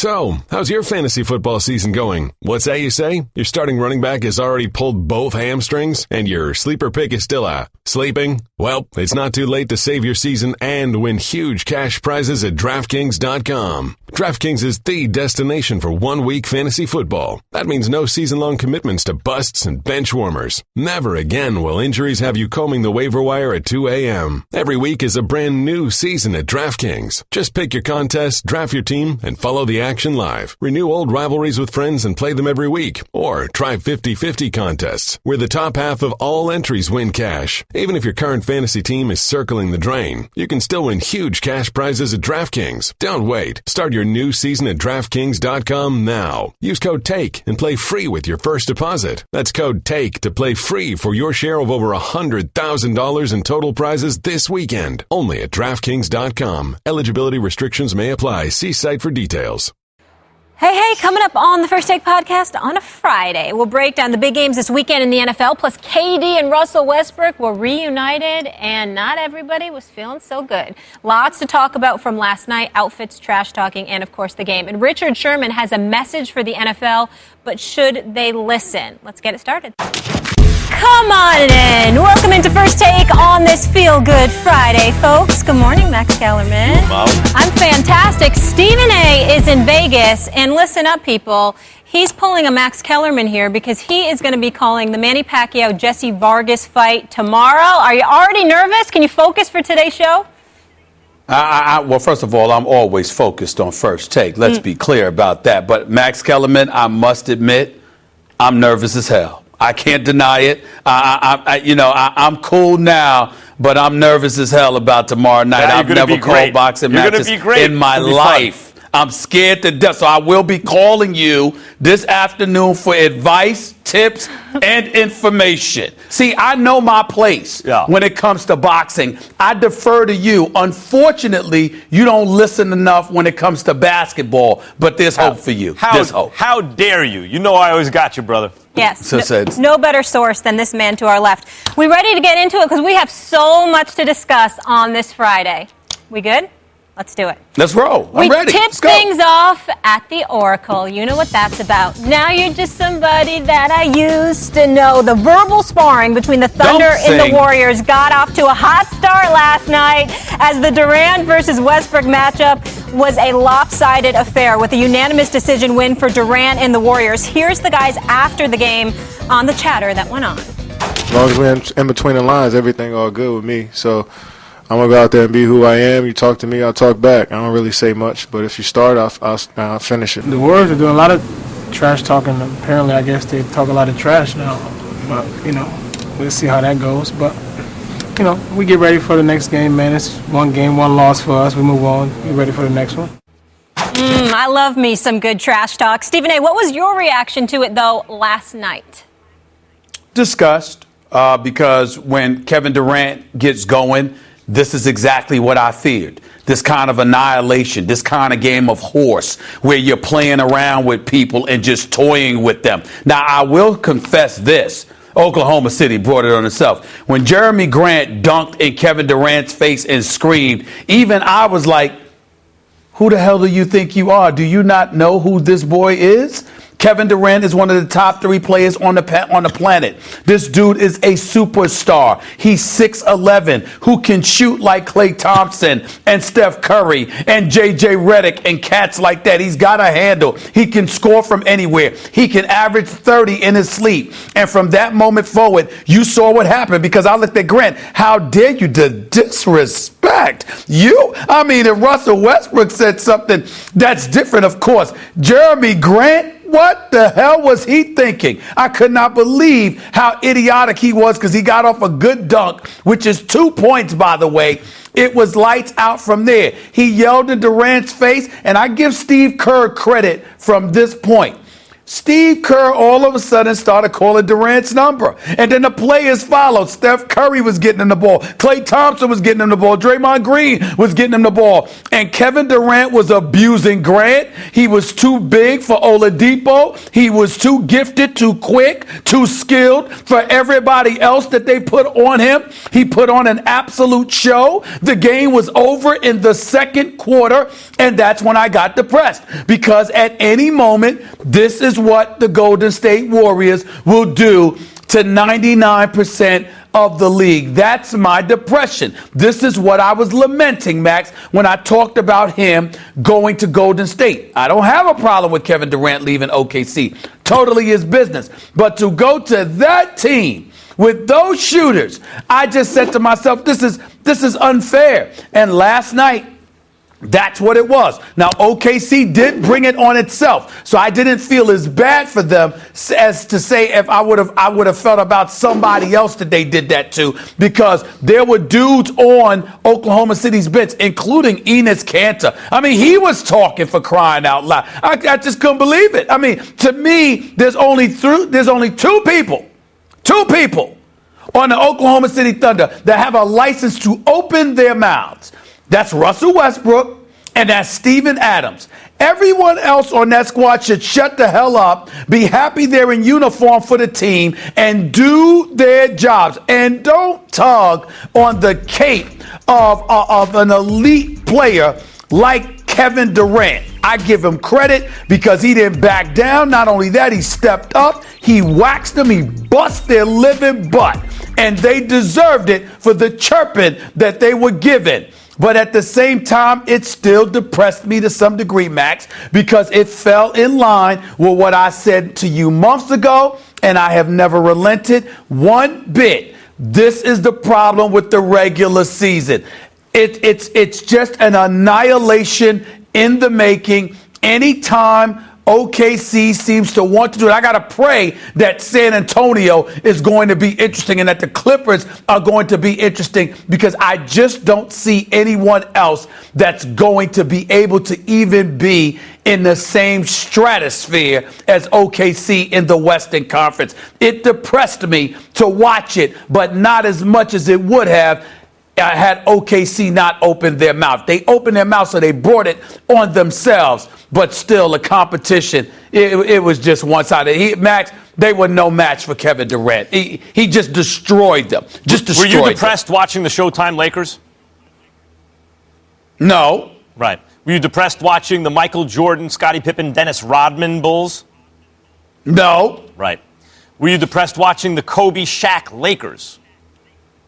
So, how's your fantasy football season going? What's that you say? Your starting running back has already pulled both hamstrings, and your sleeper pick is still sleeping? Well, it's not too late to save your season and win huge cash prizes at DraftKings.com. DraftKings is the destination for one-week fantasy football. That means no season-long commitments to busts and bench warmers. Never again will injuries have you combing the waiver wire at 2 a.m. Every week is a brand new season at DraftKings. Just pick your contest, draft your team, and follow the action live. Renew old rivalries with friends and play them every week. Or try 50-50 contests, where the top half of all entries win cash. Even if your current fantasy team is circling the drain, you can still win huge cash prizes at DraftKings. Don't wait. Start your new season at DraftKings.com now. Use code TAKE and play free with your first deposit. That's code TAKE to play free for your share of over $100,000 in total prizes this weekend. Only at DraftKings.com. Eligibility restrictions may apply. See site for details. Hey, coming up on the First Take podcast on a Friday, we'll break down the big games this weekend in the NFL, plus KD and Russell Westbrook were reunited, and not everybody was feeling so good. Lots to talk about from last night, outfits, trash talking, and, of course, the game. And Richard Sherman has a message for the NFL, but should they listen? Let's get it started. Come on in. Welcome into First Take on this Feel Good Friday, folks. Good morning, Max Kellerman. I'm fantastic. Stephen A. is in Vegas, and listen up, people. He's pulling a Max Kellerman here because he is going to be calling the Manny Pacquiao-Jesse Vargas fight tomorrow. Are you already nervous? Can you focus for today's show? Well, first of all, I'm always focused on First Take. Let's be clear about that. But Max Kellerman, I must admit, I'm nervous as hell. I can't deny it. I'm cool now, but I'm nervous as hell about tomorrow night. I've never called boxing matches in my life. I'm scared to death, so I will be calling you this afternoon for advice, tips, and information. See, I know my place when it comes to boxing. I defer to you. Unfortunately, you don't listen enough when it comes to basketball, but there's hope for you. There's hope. How dare you? You know I always got you, brother. Yes, no better source than this man to our left. We ready to get into it? Because we have so much to discuss on this Friday. We good? Let's do it. Let's roll. I'm ready. We tip things off at the Oracle. You know what that's about. Now you're just somebody that I used to know. The verbal sparring between the Thunder and the Warriors got off to a hot start last night as the Durant versus Westbrook matchup was a lopsided affair with a unanimous decision win for Durant and the Warriors. Here's the guys after the game on the chatter that went on. As long as we're in between the lines, everything all good with me. So I'm going to go out there and be who I am. You talk to me, I'll talk back. I don't really say much, but if you start, I'll finish it. The Warriors are doing a lot of trash talking. Apparently, I guess they talk a lot of trash now. But, we'll see how that goes. But, we get ready for the next game, man. It's one game, one loss for us. We move on. Get ready for the next one. I love me some good trash talk. Stephen A., what was your reaction to it, though, last night? Disgust, because when Kevin Durant gets going, this is exactly what I feared. This kind of annihilation, this kind of game of horse where you're playing around with people and just toying with them. Now, I will confess this. Oklahoma City brought it on itself. When Jeremy Grant dunked in Kevin Durant's face and screamed, even I was like, who the hell do you think you are? Do you not know who this boy is? Kevin Durant is one of the top 3 players on the planet. This dude is a superstar. He's 6'11", who can shoot like Klay Thompson and Steph Curry and J.J. Redick and cats like that. He's got a handle. He can score from anywhere. He can average 30 in his sleep. And from that moment forward, you saw what happened because I looked at Grant. How dare you disrespect you? I mean, if Russell Westbrook said something that's different, of course. Jeremy Grant, what the hell was he thinking? I could not believe how idiotic he was because he got off a good dunk, which is 2 points, by the way. It was lights out from there. He yelled in Durant's face, and I give Steve Kerr credit from this point. Steve Kerr all of a sudden started calling Durant's number. And then the players followed. Steph Curry was getting him the ball. Klay Thompson was getting him the ball. Draymond Green was getting him the ball. And Kevin Durant was abusing Grant. He was too big for Oladipo. He was too gifted, too quick, too skilled for everybody else that they put on him. He put on an absolute show. The game was over in the second quarter, and that's when I got depressed. Because at any moment, this is what the Golden State Warriors will do to 99% of the league. That's my depression. This is what I was lamenting, Max, when I talked about him going to Golden State. I don't have a problem with Kevin Durant leaving OKC. Totally his business. But to go to that team with those shooters, I just said to myself, this is unfair. And last night, that's what it was. Now, OKC did bring it on itself, so I didn't feel as bad for them as to say if I would have felt about somebody else that they did that to, because there were dudes on Oklahoma City's bench, including Enes Kanter. I mean, he was talking, for crying out loud. I just couldn't believe it. I mean, to me, there's only two people on the Oklahoma City Thunder that have a license to open their mouths. That's Russell Westbrook, and that's Steven Adams. Everyone else on that squad should shut the hell up, be happy they're in uniform for the team, and do their jobs. And don't tug on the cape of an elite player like Kevin Durant. I give him credit because he didn't back down. Not only that, he stepped up, he waxed them, he bust their living butt. And they deserved it for the chirping that they were given. But at the same time, it still depressed me to some degree, Max, because it fell in line with what I said to you months ago, and I have never relented one bit. This is the problem with the regular season. It's just an annihilation in the making. Anytime OKC seems to want to do it, I got to pray that San Antonio is going to be interesting and that the Clippers are going to be interesting, because I just don't see anyone else that's going to be able to even be in the same stratosphere as OKC in the Western Conference. It depressed me to watch it, but not as much as it would have had OKC not opened their mouth. They opened their mouth, so they brought it on themselves. But still, the competition, it was just one-sided. Max, they were no match for Kevin Durant. He just destroyed them. Were you depressed watching the Showtime Lakers? No. Right. Were you depressed watching the Michael Jordan, Scottie Pippen, Dennis Rodman Bulls? No. Right. Were you depressed watching the Kobe, Shaq Lakers?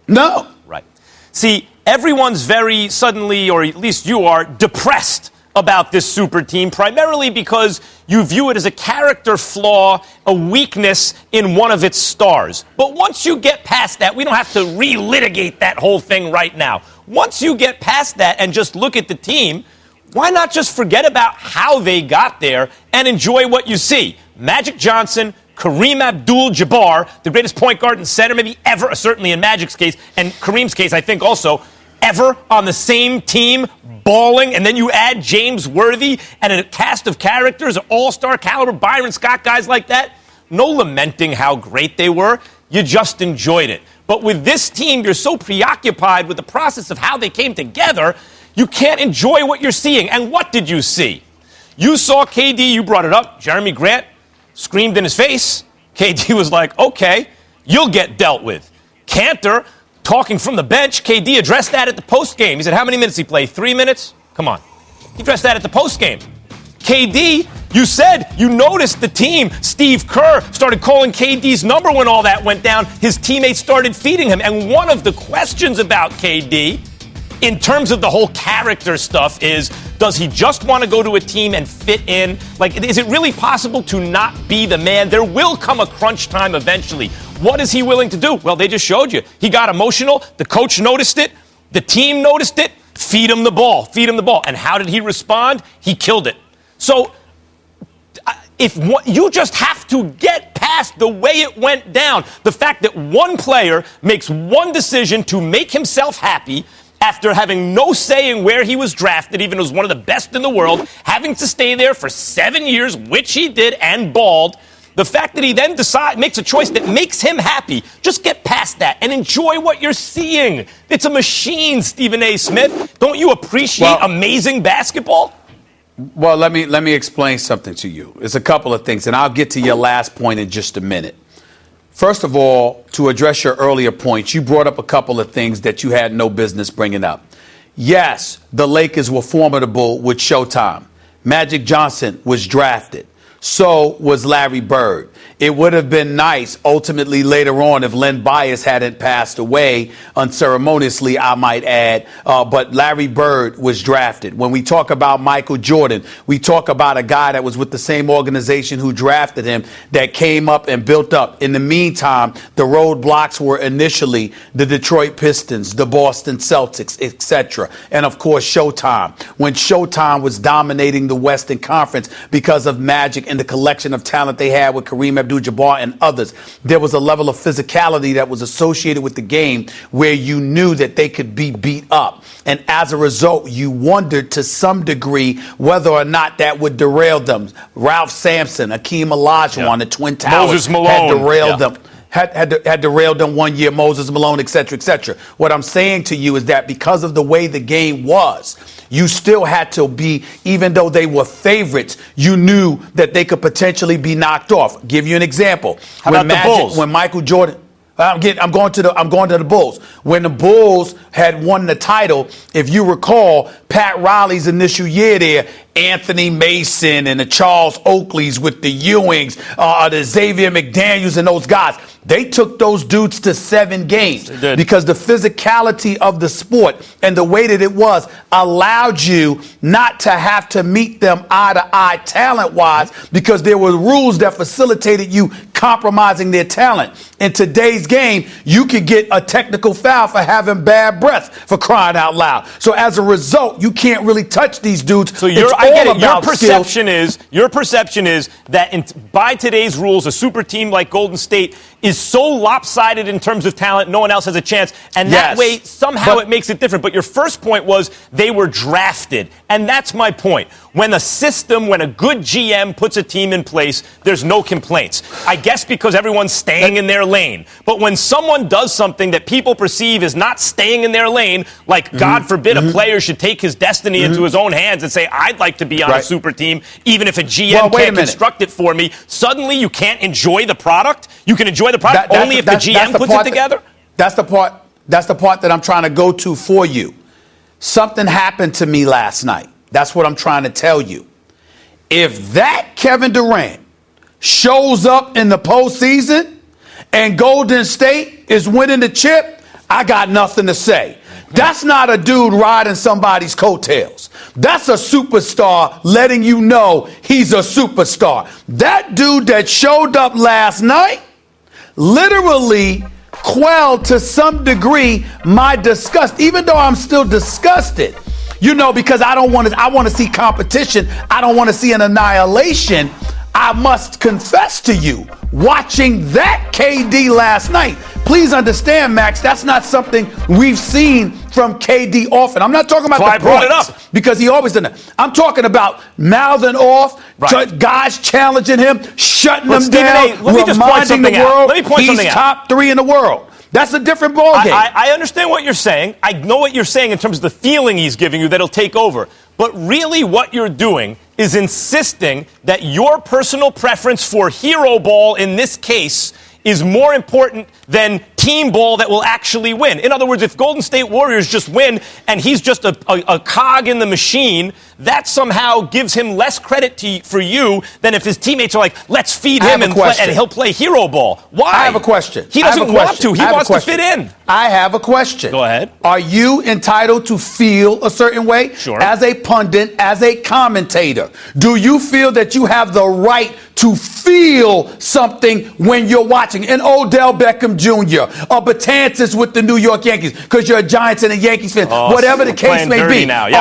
No. Right. See, everyone's very suddenly, or at least you are, depressed about this super team, primarily because you view it as a character flaw, a weakness in one of its stars. But once you get past that, we don't have to relitigate that whole thing right now. Once you get past that and just look at the team, why not just forget about how they got there and enjoy what you see? Magic Johnson, Kareem Abdul-Jabbar, the greatest point guard and center maybe ever, certainly in Magic's case, and Kareem's case, I think also, ever on the same team, balling, and then you add James Worthy and a cast of characters, all-star caliber, Byron Scott, guys like that. No lamenting how great they were. You just enjoyed it. But with this team, you're so preoccupied with the process of how they came together, you can't enjoy what you're seeing. And what did you see? You saw KD, you brought it up, Jeremy Grant screamed in his face. KD was like, okay, you'll get dealt with. Cantor, talking from the bench, KD addressed that at the postgame. He said, how many minutes he played? 3 minutes? Come on. He addressed that at the postgame. KD, you said you noticed the team. Steve Kerr started calling KD's number when all that went down. His teammates started feeding him. And one of the questions about KD, in terms of the whole character stuff, is does he just want to go to a team and fit in? Like, is it really possible to not be the man? There will come a crunch time eventually. What is he willing to do? Well, they just showed you. He got emotional. The coach noticed it. The team noticed it. Feed him the ball. Feed him the ball. And how did he respond? He killed it. So you just have to get past the way it went down. The fact that one player makes one decision to make himself happy after having no say in where he was drafted, even as one of the best in the world, having to stay there for 7 years, which he did, and balled. The fact that he then makes a choice that makes him happy, just get past that and enjoy what you're seeing. It's a machine, Stephen A. Smith. Don't you appreciate amazing basketball? Well, let me explain something to you. It's a couple of things, and I'll get to your last point in just a minute. First of all, to address your earlier points, you brought up a couple of things that you had no business bringing up. Yes, the Lakers were formidable with Showtime. Magic Johnson was drafted. So was Larry Bird. It would have been nice, ultimately, later on, if Len Bias hadn't passed away, unceremoniously, I might add. But Larry Bird was drafted. When we talk about Michael Jordan, we talk about a guy that was with the same organization who drafted him, that came up and built up. In the meantime, the roadblocks were initially the Detroit Pistons, the Boston Celtics, etc. And, of course, Showtime. When Showtime was dominating the Western Conference because of Magic and the collection of talent they had with Kareem Abdul-Jabbar and others, there was a level of physicality that was associated with the game where you knew that they could be beat up. And as a result, you wondered to some degree whether or not that would derail them. Ralph Sampson, Akeem Olajuwon, the Twin Towers Moses Malone had derailed them. Had derailed them 1 year, Moses Malone, et cetera, et cetera. What I'm saying to you is that because of the way the game was, you still had to be, even though they were favorites, you knew that they could potentially be knocked off. I'll give you an example. How about the Bulls? When Michael Jordan, I'm going to the Bulls. When the Bulls had won the title, if you recall, Pat Riley's initial year there, Anthony Mason and the Charles Oakleys with the Ewings, the Xavier McDaniels and those guys, they took those dudes to 7 games because the physicality of the sport and the way that it was allowed you not to have to meet them eye to eye talent-wise because there were rules that facilitated you compromising their talent. In today's game, you could get a technical foul for having bad breath, for crying out loud. So as a result, you can't really touch these dudes. So your perception is that by today's rules, a super team like Golden State is so lopsided in terms of talent, no one else has a chance. And that way, somehow it makes it different. But your first point was they were drafted. And that's my point. When a good GM puts a team in place, there's no complaints. I guess because everyone's staying in their lane. But when someone does something that people perceive as not staying in their lane, like God forbid a player should take his destiny into his own hands and say, I'd like to be on a super team, even if a GM can't construct it for me, suddenly you can't enjoy the product? You can enjoy the product only if the GM puts it together? That's the part that I'm trying to go to for you. Something happened to me last night. That's what I'm trying to tell you. If that Kevin Durant shows up in the postseason and Golden State is winning the chip, I got nothing to say. That's not a dude riding somebody's coattails. That's a superstar letting you know he's a superstar. That dude that showed up last night literally quelled to some degree my disgust, even though I'm still disgusted. Because I want to see competition. I don't want to see an annihilation. I must confess to you, watching that KD last night, please understand, Max, that's not something we've seen from KD often. I'm not talking about the points, because he always done that. I'm talking about mouthing off, guys challenging him, shutting them down, reminding the world he's top 3 in the world. That's a different ballgame. I understand what you're saying. I know what you're saying in terms of the feeling he's giving you that he'll take over. But really what you're doing is insisting that your personal preference for hero ball in this case is more important than team ball that will actually win. In other words, if Golden State Warriors just win and he's just a cog in the machine, that somehow gives him less credit for you than if his teammates are like, let's feed him and he'll play hero ball. Why? I have a question. He doesn't want to. He wants to fit in. I have a question. Go ahead. Are you entitled to feel a certain way? Sure. As a pundit, as a commentator, do you feel that you have the right to feel something when you're watching an Odell Beckham Jr., a Betances with the New York Yankees, because you're a Giants and a Yankees fan, whatever the case may be. Now, yep.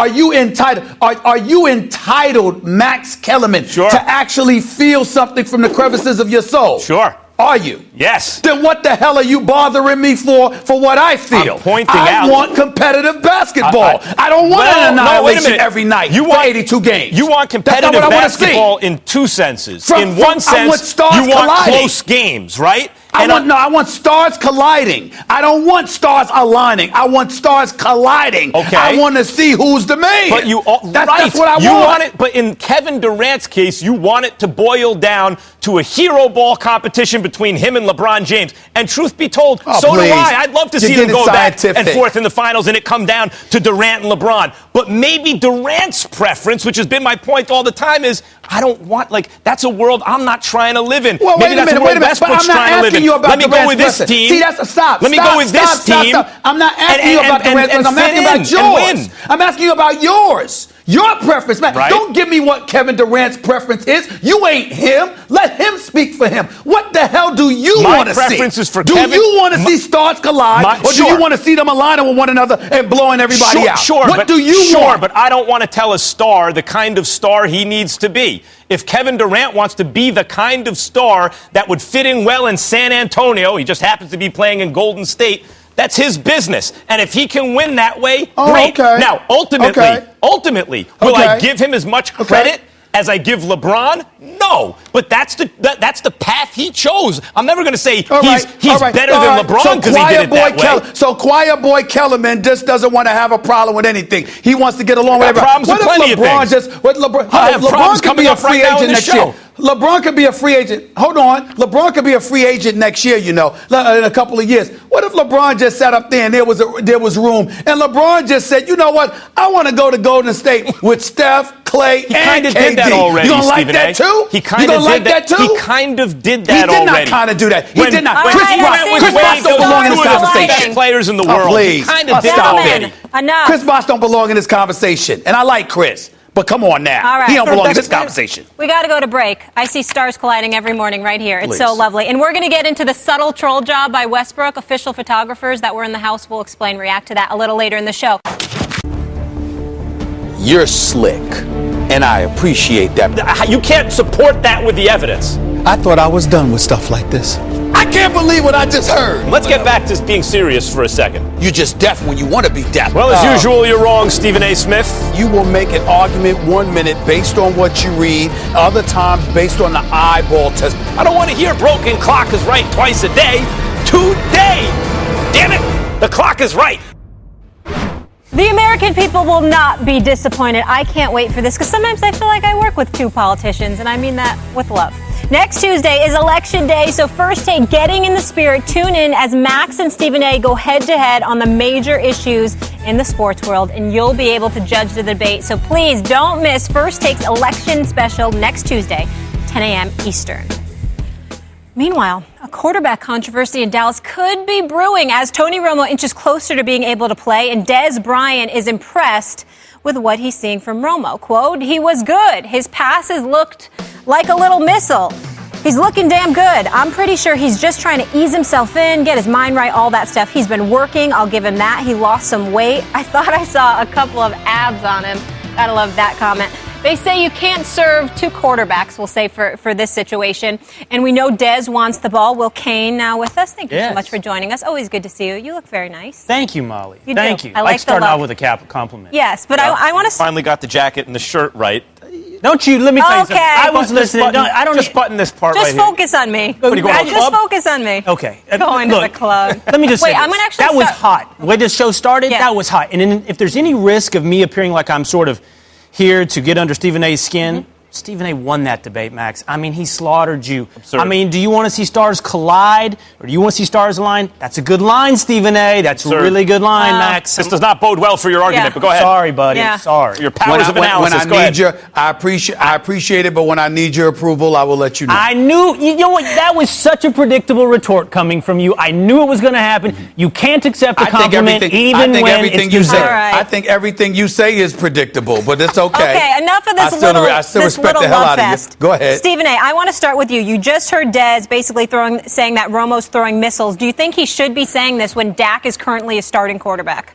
Are you entitled, Max Kellerman, sure, to actually feel something from the crevices of your soul? Sure. Are you? Yes. Then what the hell are you bothering me for what I feel? I'm pointing I out. want competitive basketball. I don't want an annihilation every night for 82 games. You want competitive basketball in two senses. In one sense, you want close games, right? I want stars colliding. I don't want stars aligning. I want stars colliding. Okay. I want to see who's the man. But that's what I want. You want it, but in Kevin Durant's case, you want it to boil down to a hero ball competition between him and LeBron James. And truth be told, do I. I'd love to see them go back and forth in the finals and it come down to Durant and LeBron. But maybe Durant's preference, which has been my point all the time, is I don't want, that's a world I'm not trying to live in. Well, maybe that's a world Westbrook's trying to live in. Let me go with this team. See, that's a stop. Let me go with this team. I'm not asking you about the Redskins. I'm asking about yours. I'm asking you about yours. Your preference, man. Right? Don't give me what Kevin Durant's preference is. You ain't him. Let him speak for him. What the hell do you want to see? My preference is for Kevin. Do you want to see stars collide, or do you want to see them aligning with one another and blowing everybody out? Sure. What do you want? Sure, but I don't want to tell a star the kind of star he needs to be. If Kevin Durant wants to be the kind of star that would fit in well in San Antonio, he just happens to be playing in Golden State, that's his business. And if he can win that way, great. Okay. Now, ultimately, will I give him as much credit as I give LeBron? No. But that's the path he chose. I'm never going to say he's better than LeBron because he did it that way. So Choir Boy Kellerman just doesn't want to have a problem with anything. He wants to get along with everybody. What if LeBron could be a free agent next year? LeBron could be a free agent. Hold on. LeBron could be a free agent next year, in a couple of years. What if LeBron just sat up there and there was room and LeBron just said, you know what? I want to go to Golden State with Steph, Clay, and KD. Did that already, you gonna like that too? He kind of did that too? He kind of did that already. He did not kind of do that. He did not. Chris Bosh don't belong in this conversation. Best players in the world. Please. He kind of did that already. Enough. Chris Bosh don't belong in this conversation. And I like Chris. But come on now. All right. He don't belong in this conversation. We got to go to break. I see stars colliding every morning right here. It's so lovely. And we're going to get into the subtle troll job by Westbrook. Official photographers that were in the house will react to that a little later in the show. You're slick, and I appreciate that. You can't support that with the evidence. I thought I was done with stuff like this. I can't believe what I just heard. Let's get back to being serious for a second. You're just deaf when you want to be deaf. Well, as usual, you're wrong, Stephen A. Smith. You will make an argument 1 minute based on what you read, other times based on the eyeball test. I don't want to hear broken clock is right twice a day. Today! Damn it! The clock is right. The American people will not be disappointed. I can't wait for this because sometimes I feel like I work with two politicians, and I mean that with love. Next Tuesday is Election Day, so First Take getting in the spirit. Tune in as Max and Stephen A. go head-to-head on the major issues in the sports world, and you'll be able to judge the debate. So please don't miss First Take's election special next Tuesday, 10 a.m. Eastern. Meanwhile, a quarterback controversy in Dallas could be brewing as Tony Romo inches closer to being able to play, and Des Bryant is impressed with what he's seeing from Romo. Quote, he was good. His passes looked like a little missile. He's looking damn good. I'm pretty sure he's just trying to ease himself in, get his mind right, all that stuff. He's been working. I'll give him that. He lost some weight. I thought I saw a couple of abs on him. Gotta love that comment. They say you can't serve two quarterbacks, we'll say, for this situation. And we know Dez wants the ball. Will Kane now with us. Thank you so much for joining us. Always good to see you. You look very nice. Thank you, Molly. Thank you. I like starting out with a compliment. Yes, but I want to... Finally got the jacket and the shirt right. Don't you? Let me tell you something. I was listening. I don't just button this part just right here. focus on me. What, are you going to the club? Just focus on me. Okay. Going to the club. Let me just say I'm going to actually that was hot. The way this show started, that was hot. And if there's any risk of me appearing like I'm sort of here to get under Stephen A's skin, Stephen A won that debate, Max. I mean, he slaughtered you. Absurd. I mean, do you want to see stars collide or do you want to see stars align? That's a good line, Stephen A. That's a really good line, Max. This does not bode well for your argument, but go ahead. Sorry, buddy. Sorry. Your powers of analysis. When I need I appreciate it, but when I need your approval, I will let you know. I knew, you know what, that was such a predictable retort coming from you. I knew it was going to happen. You can't accept a compliment even when it's deserved. I think everything you say is predictable, but it's okay. Okay, enough of this I still respect the hell out of you. Go ahead. Stephen A., I want to start with you. You just heard Dez basically saying that Romo's throwing missiles. Do you think he should be saying this when Dak is currently a starting quarterback?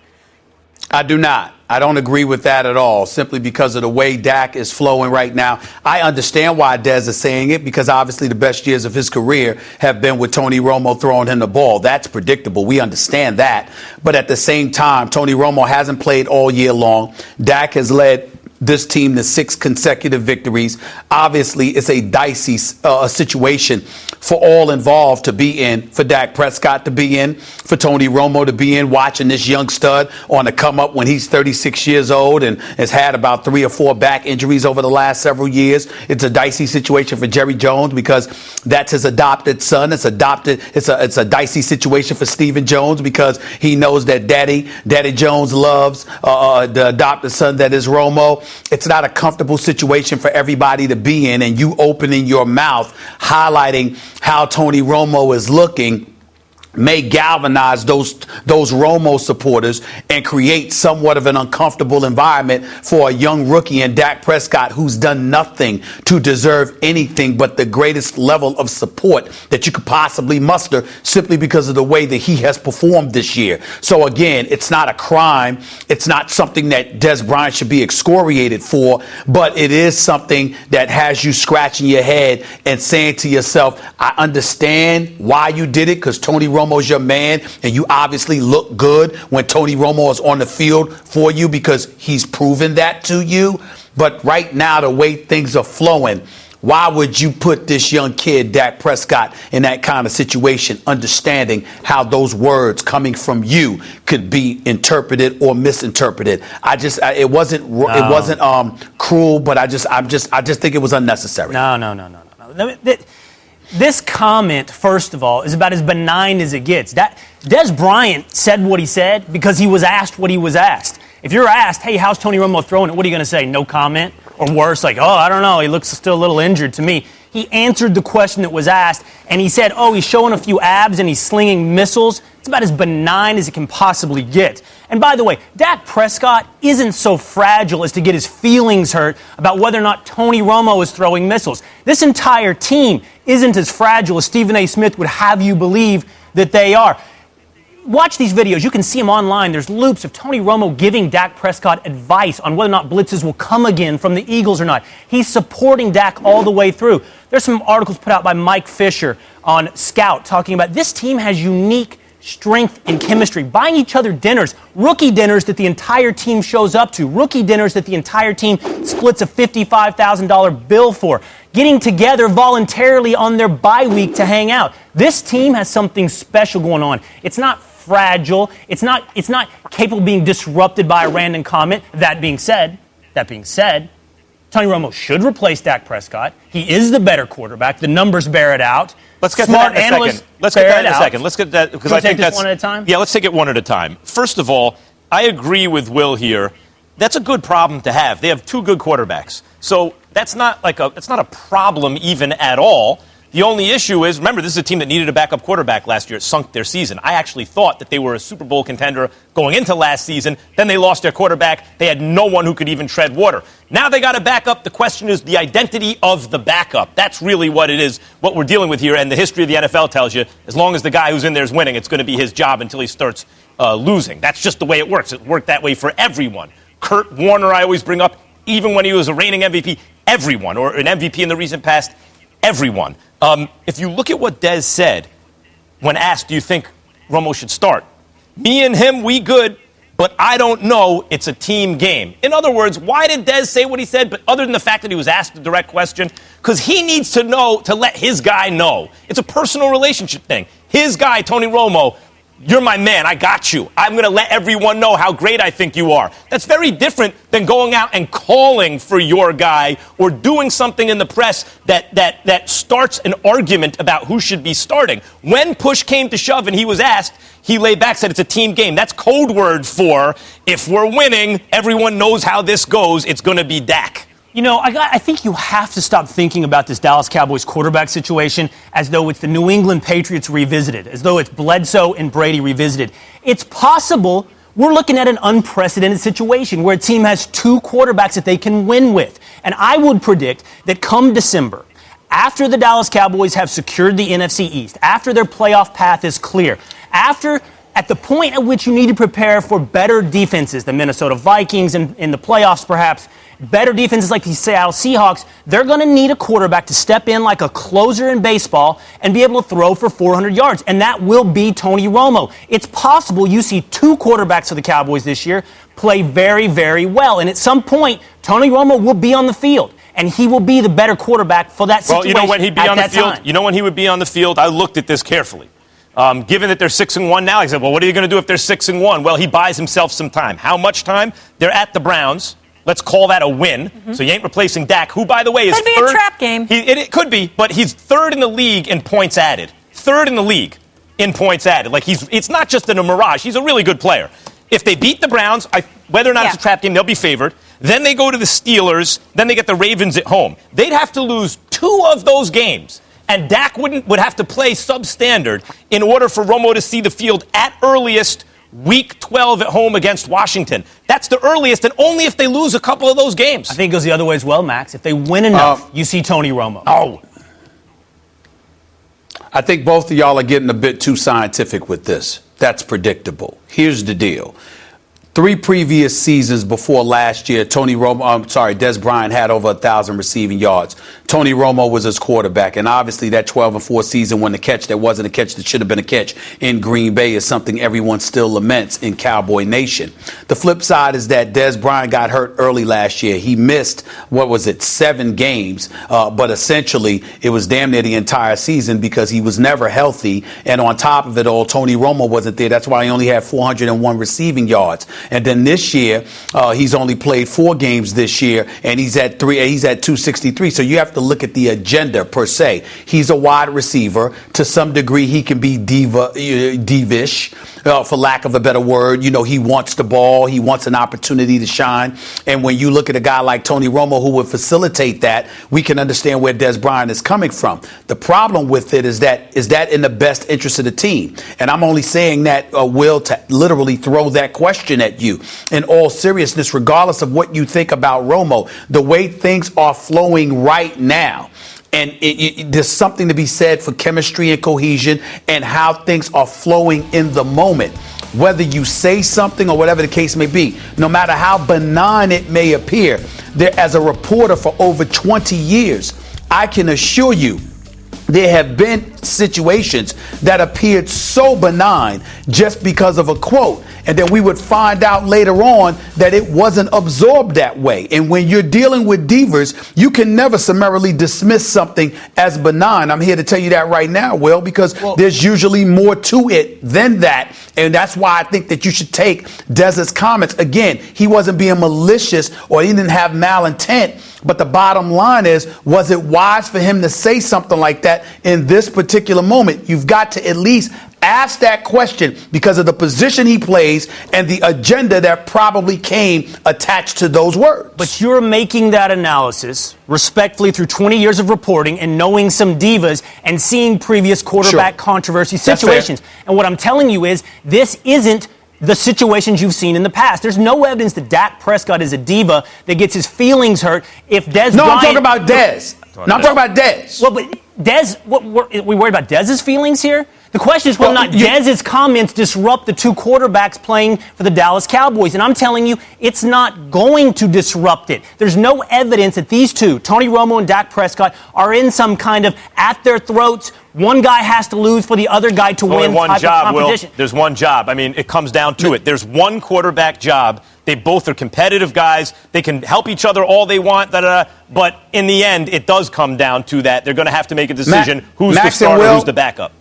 I do not. I don't agree with that at all, simply because of the way Dak is flowing right now. I understand why Dez is saying it, because obviously the best years of his career have been with Tony Romo throwing him the ball. That's predictable. We understand that. But at the same time, Tony Romo hasn't played all year long. Dak has led this team to 6 consecutive victories. Obviously, it's a dicey situation for all involved to be in, for Dak Prescott to be in, for Tony Romo to be in, watching this young stud on the come up when he's 36 years old and has had about 3 or 4 back injuries over the last several years. It's a dicey situation for Jerry Jones because that's his adopted son. It's a dicey situation for Stephen Jones because he knows that Daddy Jones loves the adopted son that is Romo. It's not a comfortable situation for everybody to be in, and you opening your mouth highlighting how Tony Romo is looking may galvanize those Romo supporters and create somewhat of an uncomfortable environment for a young rookie in Dak Prescott who's done nothing to deserve anything but the greatest level of support that you could possibly muster simply because of the way that he has performed this year. So again, it's not a crime. It's not something that Dez Bryant should be excoriated for, but it is something that has you scratching your head and saying to yourself, I understand why you did it, because Tony Romo's your man, and you obviously look good when Tony Romo is on the field for you because he's proven that to you. But right now, the way things are flowing, why would you put this young kid, Dak Prescott, in that kind of situation, understanding how those words coming from you could be interpreted or misinterpreted? It wasn't cruel, but I just think it was unnecessary. No. This comment, first of all, is about as benign as it gets. Dez Bryant said what he said because he was asked what he was asked. If you're asked, hey, how's Tony Romo throwing it? What are you going to say? No comment? Or worse, like, I don't know. He looks still a little injured to me. He answered the question that was asked, and he said, he's showing a few abs and he's slinging missiles. It's about as benign as it can possibly get. And by the way, Dak Prescott isn't so fragile as to get his feelings hurt about whether or not Tony Romo is throwing missiles. This entire team isn't as fragile as Stephen A. Smith would have you believe that they are. Watch these videos. You can see them online. There's loops of Tony Romo giving Dak Prescott advice on whether or not blitzes will come again from the Eagles or not. He's supporting Dak all the way through. There's some articles put out by Mike Fisher on Scout talking about this team has unique strength and chemistry, buying each other dinners, rookie dinners that the entire team shows up to, rookie dinners that the entire team splits a $55,000 bill for, getting together voluntarily on their bye week to hang out. This team has something special going on. It's not fragile. It's not capable of being disrupted by a random comment. That being said, Tony Romo should replace Dak Prescott. He is the better quarterback. The numbers bear it out. Let's get to that in a second. Let's get that in a second. Let's get that because I think that's one at a time. Yeah, let's take it one at a time. First of all, I agree with Will here. That's a good problem to have. They have 2 good quarterbacks, so that's not a problem even at all. The only issue is, remember, this is a team that needed a backup quarterback last year. It sunk their season. I actually thought that they were a Super Bowl contender going into last season. Then they lost their quarterback. They had no one who could even tread water. Now they got a backup. The question is the identity of the backup. That's really what it is, what we're dealing with here. And the history of the NFL tells you, as long as the guy who's in there is winning, it's going to be his job until he starts losing. That's just the way it works. It worked that way for everyone. Kurt Warner, I always bring up, even when he was a reigning MVP, everyone, or an MVP in the recent past, everyone. If you look at what Dez said when asked, do you think Romo should start? Me and him, we good, but I don't know. It's a team game. In other words, why did Dez say what he said? But other than the fact that he was asked a direct question, because he needs to know to let his guy know. It's a personal relationship thing. His guy, Tony Romo, you're my man. I got you. I'm going to let everyone know how great I think you are. That's very different than going out and calling for your guy or doing something in the press that starts an argument about who should be starting. When push came to shove and he was asked, he laid back, said it's a team game. That's code word for if we're winning, everyone knows how this goes. It's going to be Dak. You know, I think you have to stop thinking about this Dallas Cowboys quarterback situation as though it's the New England Patriots revisited, as though it's Bledsoe and Brady revisited. It's possible we're looking at an unprecedented situation where a team has 2 quarterbacks that they can win with. And I would predict that come December, after the Dallas Cowboys have secured the NFC East, after their playoff path is clear, after at the point at which you need to prepare for better defenses, the Minnesota Vikings and in the playoffs perhaps, better defenses like the Seattle Seahawks, they're going to need a quarterback to step in like a closer in baseball and be able to throw for 400 yards. And that will be Tony Romo. It's possible you see 2 quarterbacks for the Cowboys this year play very, very well. And at some point, Tony Romo will be on the field. And he will be the better quarterback for that situation. Well, you know when he'd be on the field? Time. You know when he would be on the field? I looked at this carefully. Given that they're 6-1 now, I said, well, what are you going to do if they're 6-1? Well, he buys himself some time. How much time? They're at the Browns. Let's call that a win. Mm-hmm. So you ain't replacing Dak, who, by the way, is third. Could be a trap game. It could be, but he's 3rd in the league in points added. 3rd in the league in points added. Like it's not just a mirage. He's a really good player. If they beat the Browns, whether or not it's a trap game, they'll be favored. Then they go to the Steelers. Then they get the Ravens at home. They'd have to lose 2 of those games. And Dak would have to play substandard in order for Romo to see the field at earliest Week 12 at home against Washington. That's the earliest, and only if they lose a couple of those games. I think it goes the other way as well, Max. If they win enough, you see Tony Romo. Oh. I think both of y'all are getting a bit too scientific with this. That's predictable. Here's the deal. 3 previous seasons before last year, Des Bryant had over 1,000 receiving yards. Tony Romo was his quarterback, and obviously that 12-4 season when the catch that wasn't a catch that should have been a catch in Green Bay is something everyone still laments in Cowboy Nation. The flip side is that Des Bryant got hurt early last year. He missed, 7 games, but essentially it was damn near the entire season because he was never healthy, and on top of it all, Tony Romo wasn't there. That's why he only had 401 receiving yards. And then this year, he's only played 4 games this year, and he's at 263. So you have to look at the agenda per se. He's a wide receiver. To some degree, he can be divish, for lack of a better word. You know, he wants the ball. He wants an opportunity to shine. And when you look at a guy like Tony Romo who would facilitate that, we can understand where Des Bryant is coming from. The problem with it is that in the best interest of the team? And I'm only saying that, Will, to literally throw that question at you. In all seriousness, regardless of what you think about Romo, the way things are flowing right now, and there's something to be said for chemistry and cohesion and how things are flowing in the moment. Whether you say something or whatever the case may be, no matter how benign it may appear, there, as a reporter for over 20 years, I can assure you, there have been situations that appeared so benign just because of a quote. And then we would find out later on that it wasn't absorbed that way. And when you're dealing with divas, you can never summarily dismiss something as benign. I'm here to tell you that right now, Will, because there's usually more to it than that. And that's why I think that you should take Dez's comments. Again, he wasn't being malicious or he didn't have malintent. But the bottom line is, was it wise for him to say something like that in this particular moment? You've got to at least ask that question because of the position he plays and the agenda that probably came attached to those words. But you're making that analysis respectfully through 20 years of reporting and knowing some divas and seeing previous quarterback controversy situations. And what I'm telling you is this isn't the situations you've seen in the past. There's no evidence that Dak Prescott is a diva that gets his feelings hurt if Dez No, Bryant, I'm talking about Dez. No, I'm talking about Dez. Well, but Dez, we worried about Dez's feelings here? The question is whether or not Dez's comments disrupt the 2 quarterbacks playing for the Dallas Cowboys. And I'm telling you, it's not going to disrupt it. There's no evidence that these 2, Tony Romo and Dak Prescott, are in some kind of at their throats. One guy has to lose for the other guy to win type of competition. Will, there's one job. I mean, it comes down to it. There's one quarterback job. They both are competitive guys. They can help each other all they want. But in the end, it does come down to that. They're going to have to make a decision. Who's the starter, who's the backup?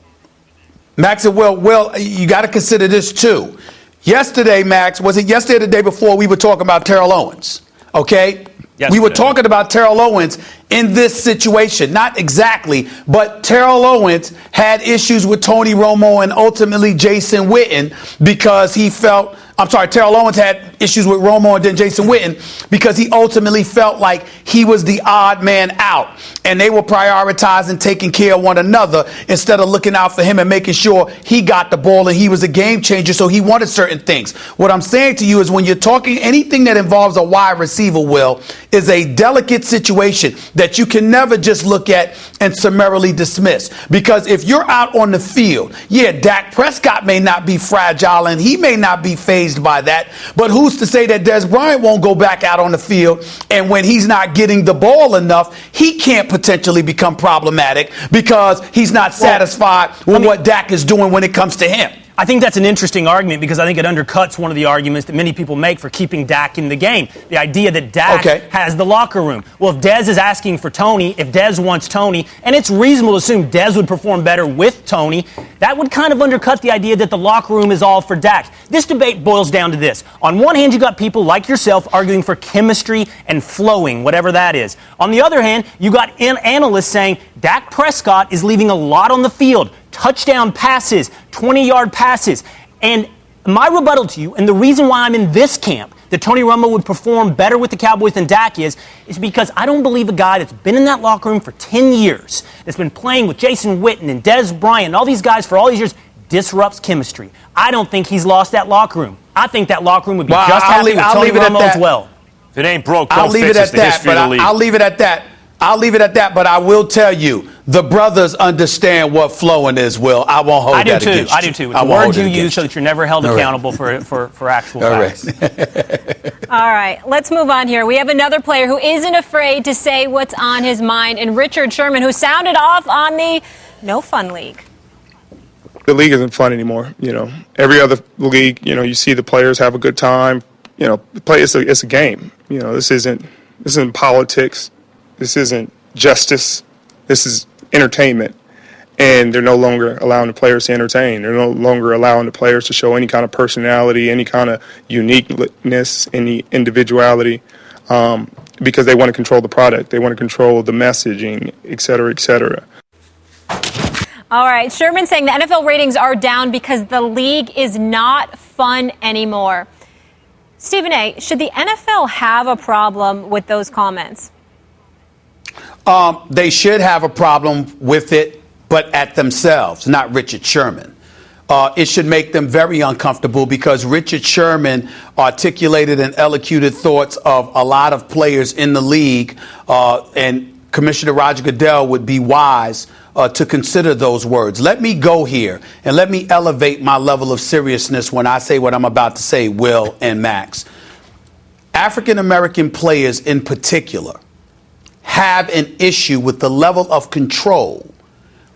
Max and Will, you got to consider this too. Yesterday, Max, was it yesterday or the day before, we were talking about Terrell Owens, okay? Yesterday. We were talking about Terrell Owens in this situation. Not exactly, but Terrell Owens had issues with Tony Romo and ultimately Jason Witten because he felt Terrell Owens had issues with Romo and then Jason Witten because he ultimately felt like he was the odd man out. And they were prioritizing taking care of one another instead of looking out for him and making sure he got the ball and he was a game changer, so he wanted certain things. What I'm saying to you is when you're talking anything that involves a wide receiver, Will, is a delicate situation that you can never just look at and summarily dismiss. Because if you're out on the field, yeah, Dak Prescott may not be fragile and he may not be phased by that, but who's to say that Des Bryant won't go back out on the field and when he's not getting the ball enough, he can't potentially become problematic because he's not satisfied with what Dak is doing when it comes to him. I think that's an interesting argument because I think it undercuts one of the arguments that many people make for keeping Dak in the game. The idea that Dak has the locker room. Well, if Dez is asking for Tony, if Dez wants Tony, and it's reasonable to assume Dez would perform better with Tony, that would kind of undercut the idea that the locker room is all for Dak. This debate boils down to this. On one hand, you got people like yourself arguing for chemistry and flowing, whatever that is. On the other hand, you got analysts saying Dak Prescott is leaving a lot on the field. Touchdown passes, 20-yard passes. And my rebuttal to you, and the reason why I'm in this camp, that Tony Romo would perform better with the Cowboys than Dak is because I don't believe a guy that's been in that locker room for 10 years, that's been playing with Jason Witten and Des Bryant and all these guys for all these years, disrupts chemistry. I don't think he's lost that locker room. I think that locker room would be just happy with Tony Romo as well. If it ain't broke, don't fix it. It's the history of the league. I'll leave it at that. But I will tell you, the brothers understand what flowing is, Will. I won't hold that against you. I do too. It's a word you use so that you're never held accountable for actual facts. All right, let's move on here. We have another player who isn't afraid to say what's on his mind, and Richard Sherman, who sounded off on the No Fun League. The league isn't fun anymore. Every other league, you see the players have a good time. It's a game. This isn't politics. This isn't justice. This is entertainment. And they're no longer allowing the players to entertain. They're no longer allowing the players to show any kind of personality, any kind of uniqueness, any individuality, because they want to control the product. They want to control the messaging, et cetera, et cetera. All right, Sherman saying the NFL ratings are down because the league is not fun anymore. Stephen A., should the NFL have a problem with those comments? They should have a problem with it, but at themselves, not Richard Sherman. It should make them very uncomfortable because Richard Sherman articulated and elocuted thoughts of a lot of players in the league, and Commissioner Roger Goodell would be wise to consider those words. Let me go here and let me elevate my level of seriousness when I say what I'm about to say, Will and Max. African-American players in particular have an issue with the level of control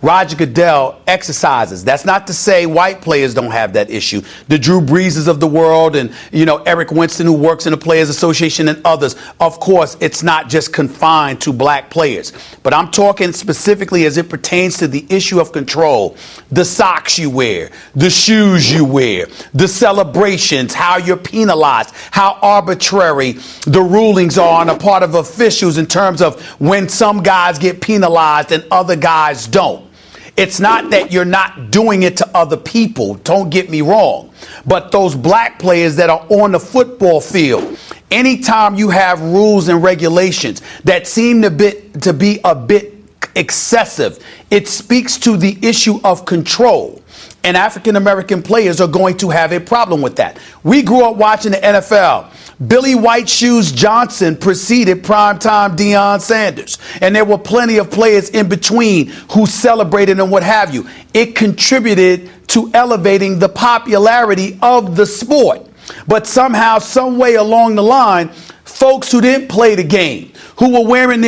Roger Goodell exercises. That's not to say white players don't have that issue. The Drew Breeses of the world and, Eric Winston, who works in the Players Association, and others. Of course, it's not just confined to black players. But I'm talking specifically as it pertains to the issue of control. The socks you wear, the shoes you wear, the celebrations, how you're penalized, how arbitrary the rulings are on a part of officials in terms of when some guys get penalized and other guys don't. It's not that you're not doing it to other people, don't get me wrong, but those black players that are on the football field, anytime you have rules and regulations that seem to be a bit excessive, it speaks to the issue of control. And African-American players are going to have a problem with that. We grew up watching the NFL. Billy White Shoes Johnson preceded primetime Deion Sanders. And there were plenty of players in between who celebrated and what have you. It contributed to elevating the popularity of the sport. But somehow, some way along the line, folks who didn't play the game, who are wearing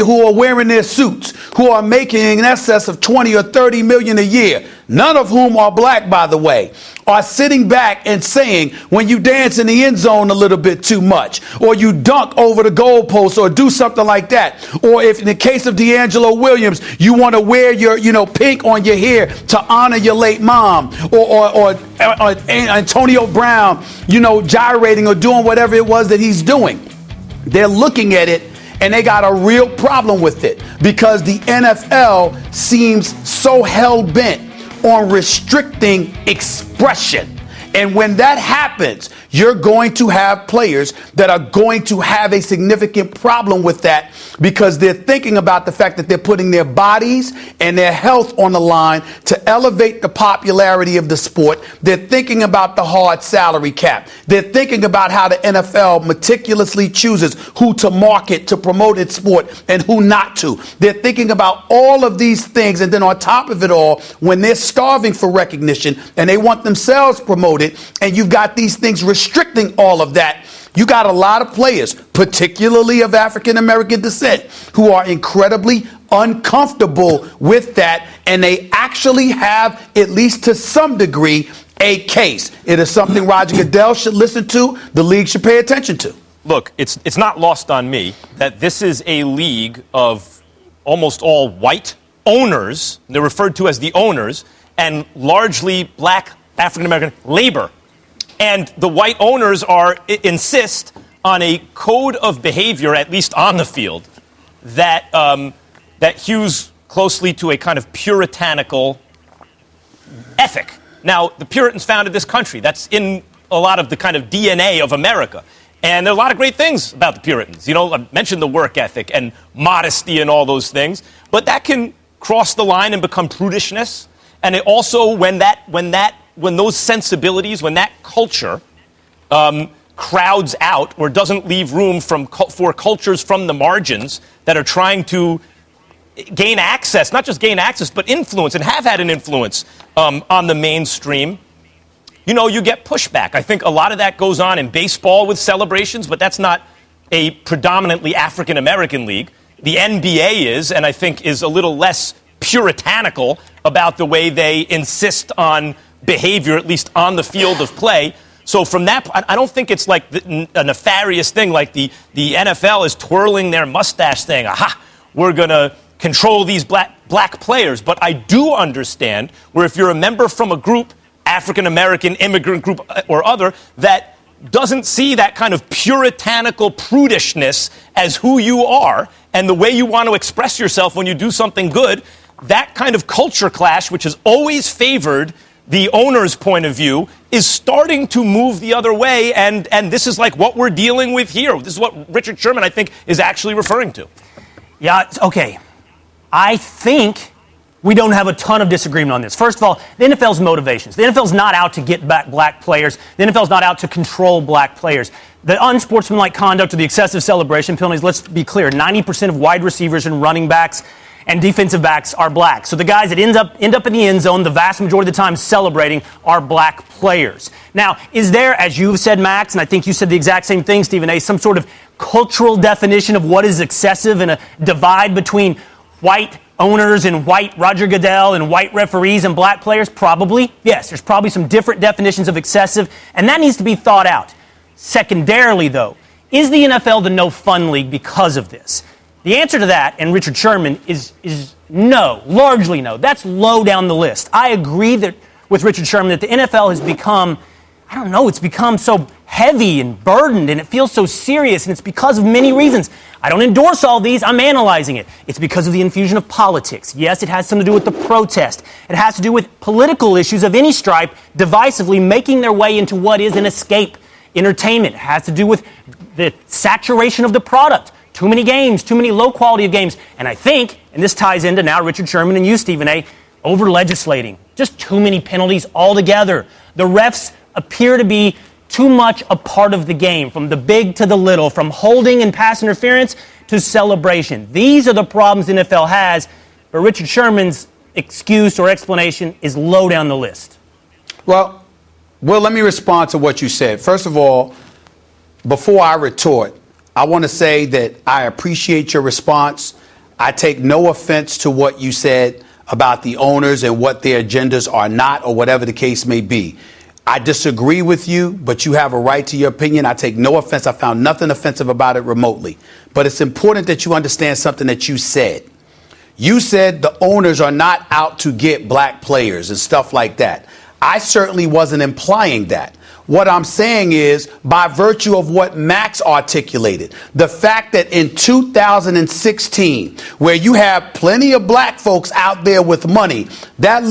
their suits, who are making in excess of 20 or 30 million a year, none of whom are black, by the way, are sitting back and saying, when you dance in the end zone a little bit too much, or you dunk over the goalpost, or do something like that, or if in the case of D'Angelo Williams, you want to wear your, pink on your hair to honor your late mom, or Antonio Brown, gyrating or doing whatever it was that he's doing. They're looking at it and they got a real problem with it because the NFL seems so hell-bent on restricting expression And when that happens, you're going to have players that are going to have a significant problem with that because they're thinking about the fact that they're putting their bodies and their health on the line to elevate the popularity of the sport. They're thinking about the hard salary cap. They're thinking about how the NFL meticulously chooses who to market to promote its sport and who not to. They're thinking about all of these things. And then on top of it all, when they're starving for recognition and they want themselves promoted, and you've got these things restricting all of that, you got a lot of players, particularly of African American descent, who are incredibly uncomfortable with that, and they actually have, at least to some degree, a case. It is something Roger Goodell should listen to, the league should pay attention to. Look, it's not lost on me that this is a league of almost all white owners. They're referred to as the owners, and largely black African American labor. And the white owners insist on a code of behavior, at least on the field, that hews closely to a kind of puritanical ethic. Now, the Puritans founded this country. That's in a lot of the kind of DNA of America. And there are a lot of great things about the Puritans. You know, I mentioned the work ethic and modesty and all those things. But that can cross the line and become prudishness. And it also, when those sensibilities, when that culture crowds out or doesn't leave room for cultures from the margins that are trying to gain access, not just gain access, but influence, and have had an influence on the mainstream, you know, you get pushback. I think a lot of that goes on in baseball with celebrations, but that's not a predominantly African-American league. The NBA is, and I think is a little less puritanical about the way they insist on behavior, at least on the field of play. So from that, I don't think it's like a nefarious thing like the NFL is twirling their mustache saying, aha, we're going to control these black players. But I do understand where if you're a member from a group, African-American, immigrant group or other, that doesn't see that kind of puritanical prudishness as who you are and the way you want to express yourself when you do something good, that kind of culture clash, which has always favored the owner's point of view, is starting to move the other way, and this is like what we're dealing with here. This is what Richard Sherman, I think, is actually referring to. Yeah, okay. I think we don't have a ton of disagreement on this. First of all, the NFL's motivations. The NFL's not out to get back black players. The NFL's not out to control black players. The unsportsmanlike conduct or the excessive celebration penalties, let's be clear, 90% of wide receivers and running backs and defensive backs are black. So the guys that end up in the end zone the vast majority of the time celebrating are black players. Now, is there, as you've said, Max, and I think you said the exact same thing, Stephen A., some sort of cultural definition of what is excessive and a divide between white owners and white Roger Goodell and white referees and black players? Probably. Yes, there's probably some different definitions of excessive, and that needs to be thought out. Secondarily, though, is the NFL the no-fun league because of this? The answer to that, and Richard Sherman, is no, largely no. That's low down the list. I agree with Richard Sherman that the NFL has become, it's become so heavy and burdened, and it feels so serious, and it's because of many reasons. I don't endorse all these. I'm analyzing it. It's because of the infusion of politics. Yes, it has something to do with the protest. It has to do with political issues of any stripe divisively making their way into what is an escape entertainment. It has to do with the saturation of the product. Too many games, too many low quality of games. And I think, and this ties into now Richard Sherman and you, Stephen A., over-legislating. Just too many penalties altogether. The refs appear to be too much a part of the game, from the big to the little, from holding and pass interference to celebration. These are the problems the NFL has, but Richard Sherman's excuse or explanation is low down the list. Well, let me respond to what you said. First of all, before I retort, I want to say that I appreciate your response. I take no offense to what you said about the owners and what their agendas are not, or whatever the case may be. I disagree with you, but you have a right to your opinion. I take no offense. I found nothing offensive about it remotely. But it's important that you understand something that you said. You said the owners are not out to get black players and stuff like that. I certainly wasn't implying that. What I'm saying is, by virtue of what Max articulated, the fact that in 2016, where you have plenty of black folks out there with money, that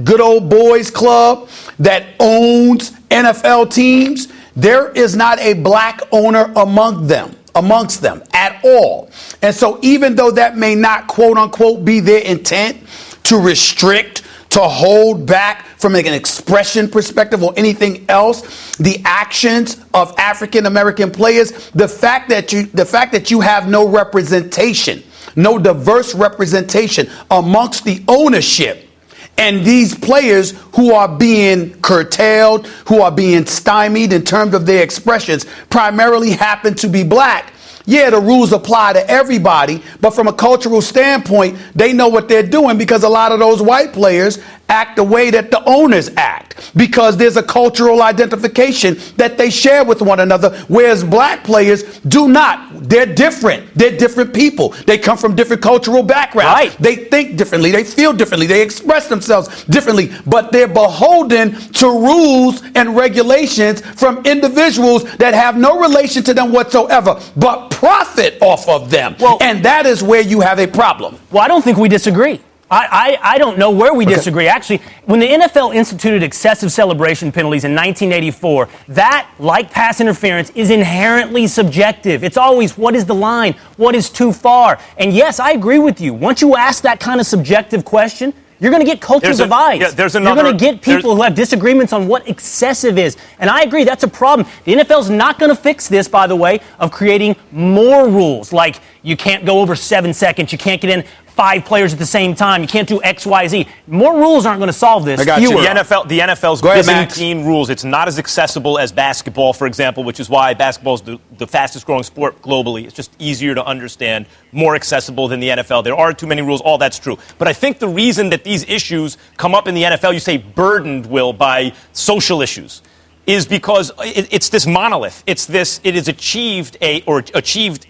good old boys club that owns NFL teams, there is not a black owner amongst them at all. And so even though that may not, quote unquote, be their intent to restrict, to hold back from an expression perspective or anything else, the actions of African American players, the fact that you have no representation, no diverse representation amongst the ownership, and these players who are being curtailed, who are being stymied in terms of their expressions, primarily happen to be black. Yeah, the rules apply to everybody, but from a cultural standpoint, they know what they're doing because a lot of those white players act the way that the owners act because there's a cultural identification that they share with one another, whereas black players do not. They're different. They're different people. They come from different cultural backgrounds. Right. They think differently. They feel differently. They express themselves differently, but they're beholden to rules and regulations from individuals that have no relation to them whatsoever, but profit off of them. Well, and that is where you have a problem. Well, I don't think we disagree. I don't know where we disagree. Actually, when the NFL instituted excessive celebration penalties in 1984, that, like pass interference, is inherently subjective. It's always, what is the line? What is too far? And yes, I agree with you. Once you ask that kind of subjective question, you're going to get cultural divides. You're going to get people who have disagreements on what excessive is. And I agree, that's a problem. The NFL's not going to fix this, by the way, of creating more rules. Like, you can't go over 7 seconds. You can't get in 5 players at the same time. You can't do X, Y, Z. More rules aren't going to solve this. I got you. The NFL's Byzantine rules. It's not as accessible as basketball, for example, which is why basketball is the fastest growing sport globally. It's just easier to understand, more accessible than the NFL. There are too many rules. All that's true. But I think the reason that these issues come up in the NFL, you say burdened, Will, by social issues, is because it's this monolith. It is achieved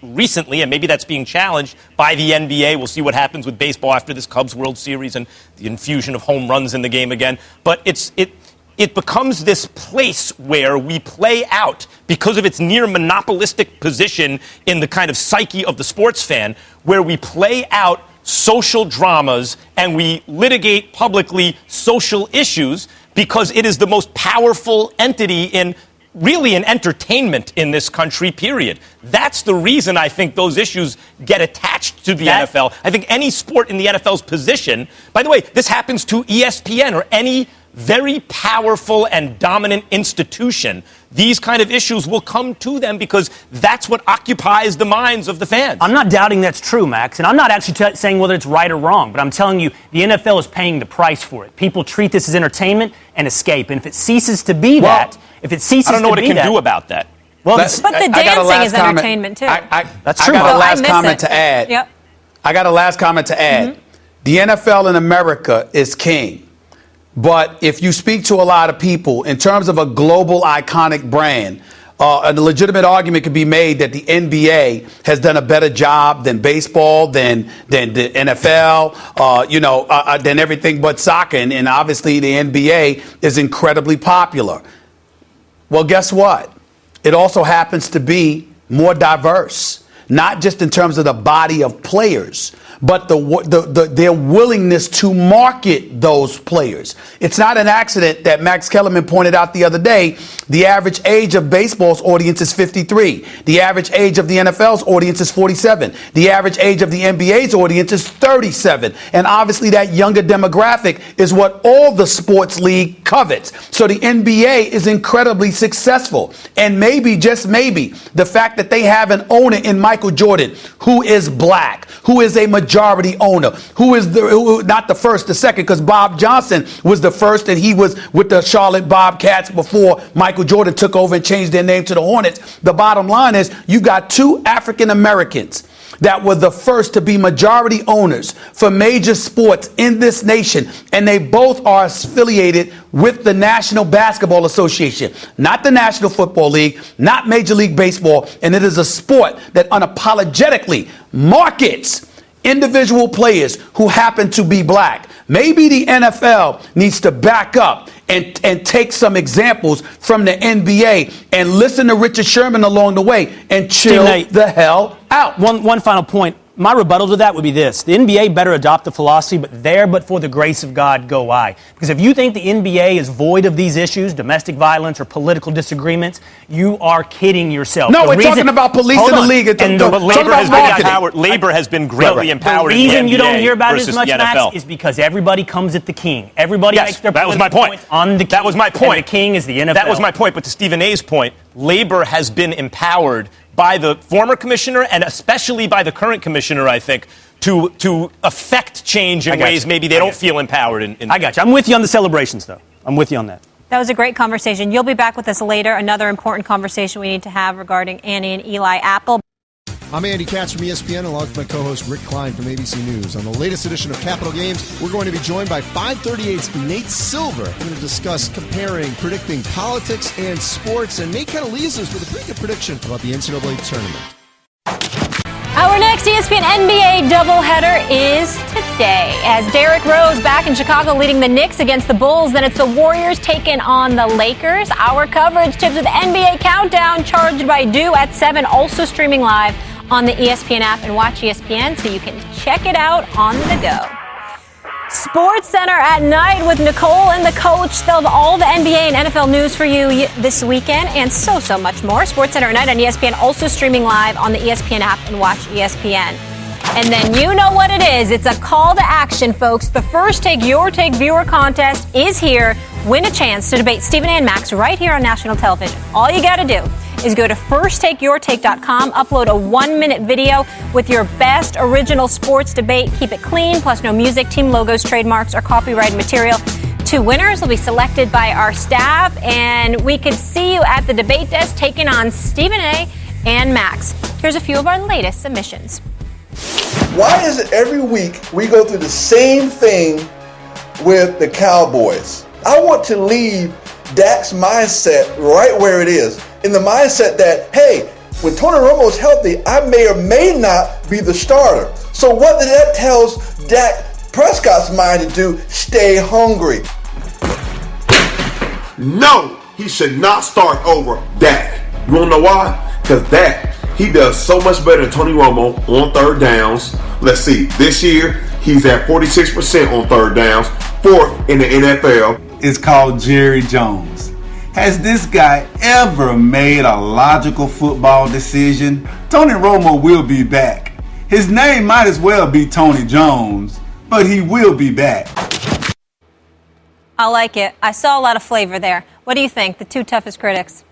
recently, and maybe that's being challenged by the NBA. We'll see what happens with baseball after this Cubs World Series and the infusion of home runs in the game again. But it becomes this place where we play out, because of its near monopolistic position in the kind of psyche of the sports fan, where we play out social dramas and we litigate publicly social issues, because it is the most powerful entity in entertainment in this country, period. That's the reason I think those issues get attached to the NFL. I think any sport in the NFL's position, by the way, this happens to ESPN or any very powerful and dominant institution. These kind of issues will come to them because that's what occupies the minds of the fans. I'm not doubting that's true, Max, and I'm not actually saying whether it's right or wrong, but I'm telling you the NFL is paying the price for it. People treat this as entertainment and escape, and if it ceases to be I don't know what it can do about that. Well, but the dancing is entertainment, too. That's true. I got a last comment to add. Yep. I got a last comment to add. Mm-hmm. The NFL in America is king. But if you speak to a lot of people, in terms of a global iconic brand, a legitimate argument could be made that the NBA has done a better job than baseball, than the NFL, than everything but soccer. And obviously the NBA is incredibly popular. Well, guess what? It also happens to be more diverse, not just in terms of the body of players, but their willingness to market those players. It's not an accident that Max Kellerman pointed out the other day, the average age of baseball's audience is 53. The average age of the NFL's audience is 47. The average age of the NBA's audience is 37. And obviously that younger demographic is what all the sports league covets. So the NBA is incredibly successful. And maybe, just maybe, the fact that they have an owner in Michael Jordan who is black, who is a majority owner, who is not the first, the second, because Bob Johnson was the first, and he was with the Charlotte Bobcats before Michael Jordan took over and changed their name to the Hornets. The bottom line is you got 2 African Americans that were the first to be majority owners for major sports in this nation, and they both are affiliated with the National Basketball Association, not the National Football League, not Major League Baseball, and it is a sport that unapologetically markets individual players who happen to be black. Maybe the NFL needs to back up and take some examples from the NBA and listen to Richard Sherman along the way and chill the hell out. One final point. My rebuttal to that would be this. The NBA better adopt the philosophy, but for the grace of God go I. Because if you think the NBA is void of these issues, domestic violence or political disagreements, you are kidding yourself. No, we're talking about police in the league. Labor has been greatly empowered. The reason you don't hear about it as much, Max, is because everybody comes at the king. Everybody makes their that was my point. On the king. That was my point. And the king is the NFL. That was my point. But to Stephen A's point, labor has been empowered by the former commissioner and especially by the current commissioner, I think, to affect change in ways maybe they don't feel empowered in. I got you. I'm with you on the celebrations, though. I'm with you on that. That was a great conversation. You'll be back with us later. Another important conversation we need to have regarding Annie and Eli Apple. I'm Andy Katz from ESPN, along with my co-host Rick Klein from ABC News. On the latest edition of Capital Games, we're going to be joined by 538's Nate Silver. We're going to discuss comparing, predicting politics and sports, and Nate kind of leaves us with a pretty good prediction about the NCAA tournament. Our next ESPN NBA doubleheader is today. As Derrick Rose back in Chicago leading the Knicks against the Bulls, then it's the Warriors taking on the Lakers. Our coverage tips with the NBA Countdown, charged by Dew at 7, also streaming live on the ESPN app and watch ESPN so you can check it out on the go. Sports Center at night with Nicole and the coach. They'll have all the NBA and NFL news for you this weekend and so much more. Sports Center at night on ESPN, also streaming live on the ESPN app and watch ESPN. And then you know what it is. It's a call to action, folks. The First Take Your Take viewer contest is here. Win a chance to debate Stephen A. and Max right here on national television. All you got to do is go to firsttakeyourtake.com, upload a 1-minute video with your best original sports debate. Keep it clean, plus no music, team logos, trademarks, or copyrighted material. 2 winners will be selected by our staff, and we could see you at the debate desk taking on Stephen A. and Max. Here's a few of our latest submissions. Why is it every week we go through the same thing with the Cowboys? I want to leave Dak's mindset right where it is. In the mindset that, hey, when Tony Romo's healthy, I may or may not be the starter. So what that tells Dak Prescott's mind to do? Stay hungry. No, he should not start over Dak. You want to know why? Because Dak, he does so much better than Tony Romo on third downs. Let's see, this year he's at 46% on third downs, 4th in the NFL. It's called Jerry Jones. Has this guy ever made a logical football decision? Tony Romo will be back. His name might as well be Tony Jones, but he will be back. I like it. I saw a lot of flavor there. What do you think? The 2 toughest critics.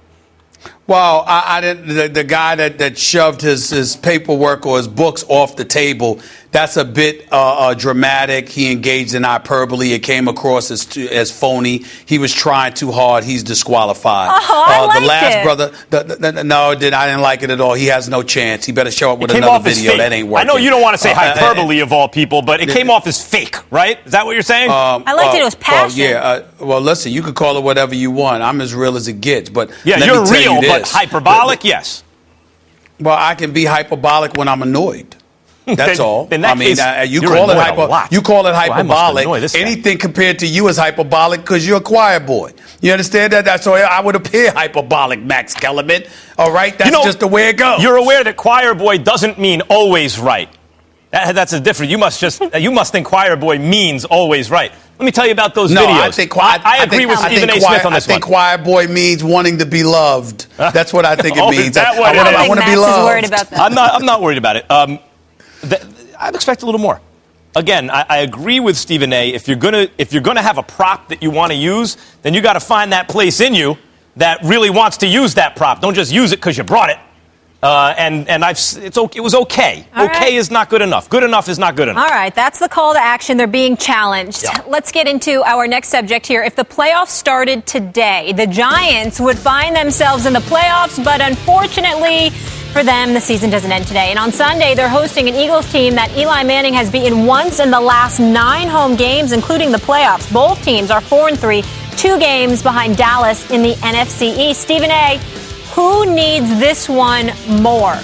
Well, I didn't. The guy that shoved his paperwork or his books off the table, that's a bit dramatic. He engaged in hyperbole. It came across as phony. He was trying too hard. He's disqualified. I liked the last it. brother, I didn't like it at all. He has no chance. He better show up with another video. That ain't working. I know you don't want to say hyperbole of all people, but it came off as fake, right? Is that what you're saying? I liked it. It was passion. Well, listen, you can call it whatever you want. I'm as real as it gets. But yeah, let you're me tell real, you this. but hyperbolic, yes. Well, I can be hyperbolic when I'm annoyed. That's all. In that case, you call it hyperbolic. Anything compared to you is hyperbolic because you're a choir boy. You understand that? That's why I would appear hyperbolic, Max Kellerman. All right, that's just the way it goes. You're aware that choir boy doesn't mean always right. That's a different. You must think choir boy means always right. Let me tell you about those videos. I agree with Stephen A. Smith on this one. I think choir boy means wanting to be loved. That's what I think it means. I want to be loved. Worried about that. I'm not worried about it. I'd expect a little more. Again, I agree with Stephen A. If you're gonna have a prop that you want to use, then you got to find that place in you that really wants to use that prop. Don't just use it because you brought it. It was okay. All okay right. is not good enough. Good enough is not good enough. All right, that's the call to action. They're being challenged. Yeah. Let's get into our next subject here. If the playoffs started today, the Giants would find themselves in the playoffs, but unfortunately for them, the season doesn't end today. And on Sunday, they're hosting an Eagles team that Eli Manning has beaten once in the last 9 home games, including the playoffs. Both teams are 4-3, 2 games behind Dallas in the NFC East. Stephen A., who needs this one more?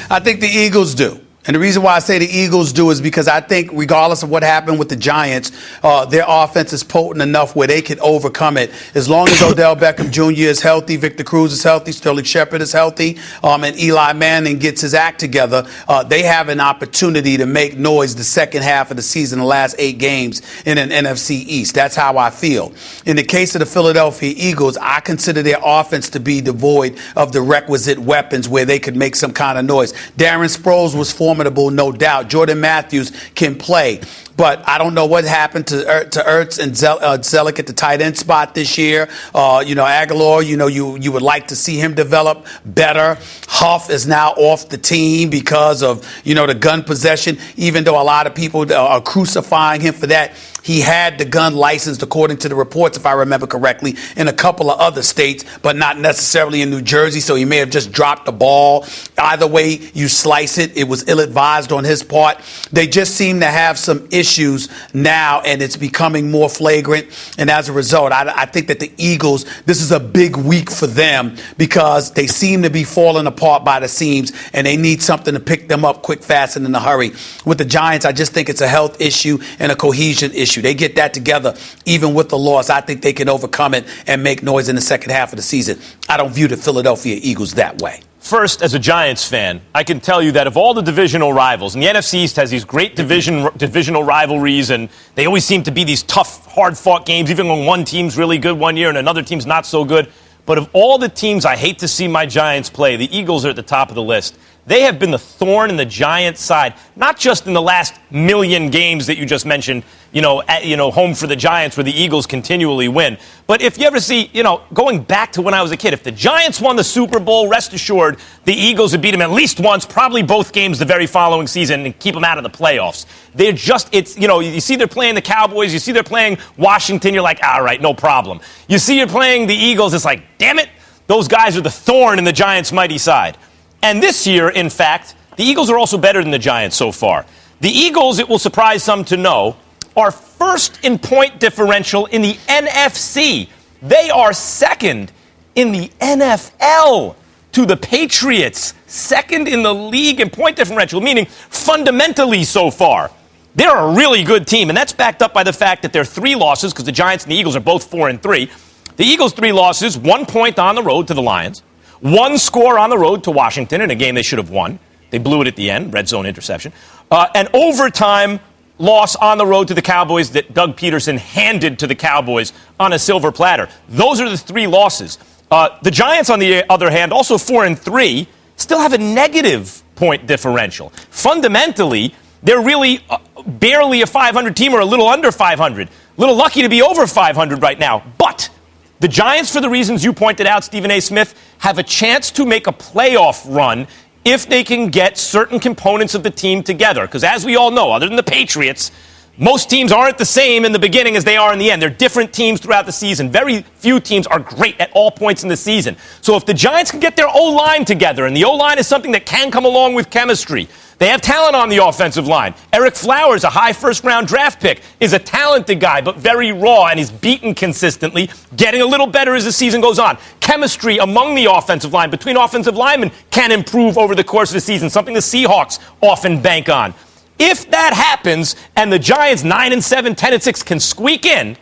I think the Eagles do. And the reason why I say the Eagles do is because I think regardless of what happened with the Giants, their offense is potent enough where they can overcome it. As long as Odell Beckham Jr. is healthy, Victor Cruz is healthy, Sterling Shepard is healthy, and Eli Manning gets his act together, they have an opportunity to make noise the second half of the season, the last 8 games in an NFC East. That's how I feel. In the case of the Philadelphia Eagles, I consider their offense to be devoid of the requisite weapons where they could make some kind of noise. Darren Sproles was formidable, no doubt. Jordan Matthews can play. But I don't know what happened to Ertz and Zellick at the tight end spot this year. Aguilar, you would like to see him develop better. Huff is now off the team because of, the gun possession, even though a lot of people are crucifying him for that. He had the gun licensed, according to the reports, if I remember correctly, in a couple of other states, but not necessarily in New Jersey, so he may have just dropped the ball. Either way you slice it, it was ill-advised on his part. They just seem to have some issues now, and it's becoming more flagrant. And as a result, I think that the Eagles, this is a big week for them because they seem to be falling apart by the seams, and they need something to pick them up quick, fast, and in a hurry. With the Giants, I just think it's a health issue and a cohesion issue. They get that together, even with the loss. I think they can overcome it and make noise in the second half of the season. I don't view the Philadelphia Eagles that way. First, as a Giants fan, I can tell you that of all the divisional rivals, and the NFC East has these great divisional rivalries, and they always seem to be these tough, hard-fought games, even when one team's really good one year and another team's not so good. But of all the teams I hate to see my Giants play, the Eagles are at the top of the list. They have been the thorn in the Giants' side, not just in the last million games that you just mentioned, home for the Giants where the Eagles continually win. But if you ever see, going back to when I was a kid, if the Giants won the Super Bowl, rest assured the Eagles would beat them at least once, probably both games the very following season, and keep them out of the playoffs. They're just, you see they're playing the Cowboys, you see they're playing Washington, you're like, all right, no problem. You see you're playing the Eagles, it's like, damn it, those guys are the thorn in the Giants' mighty side. And this year, in fact, the Eagles are also better than the Giants so far. The Eagles, it will surprise some to know, are first in point differential in the NFC. They are second in the NFL to the Patriots. Second in the league in point differential, meaning fundamentally so far. They're a really good team, and that's backed up by the fact that their 3 losses, because the Giants and the Eagles are both 4-3. The Eagles' 3 losses, 1 point on the road to the Lions. 1 score on the road to Washington in a game they should have won. They blew it at the end, red zone interception. An overtime loss on the road to the Cowboys that Doug Peterson handed to the Cowboys on a silver platter. Those are the 3 losses. The Giants, on the other hand, also 4-3, still have a negative point differential. Fundamentally, they're really barely a 500 team or a little under 500. A little lucky to be over 500 right now. But the Giants, for the reasons you pointed out, Stephen A. Smith, have a chance to make a playoff run if they can get certain components of the team together. Because as we all know, other than the Patriots, most teams aren't the same in the beginning as they are in the end. They're different teams throughout the season. Very few teams are great at all points in the season. So if the Giants can get their O-line together, and the O-line is something that can come along with chemistry, they have talent on the offensive line. Eric Flowers, a high first-round draft pick, is a talented guy, but very raw, and he's beaten consistently, getting a little better as the season goes on. Chemistry among the offensive line, between offensive linemen, can improve over the course of the season, something the Seahawks often bank on. If that happens, and the Giants 9-7, 10-6 can squeak in,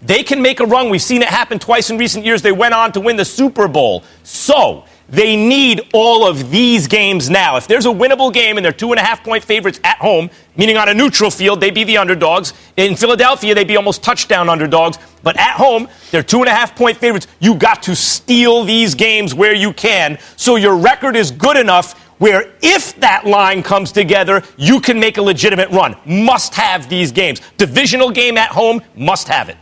they can make a run. We've seen it happen twice in recent years. They went on to win the Super Bowl. So they need all of these games now. If there's a winnable game and they're 2.5-point favorites at home, meaning on a neutral field, they'd be the underdogs. In Philadelphia, they'd be almost touchdown underdogs. But at home, they're 2.5-point favorites. You got to steal these games where you can, so your record is good enough where if that line comes together, you can make a legitimate run. Must have these games. Divisional game at home, must have it.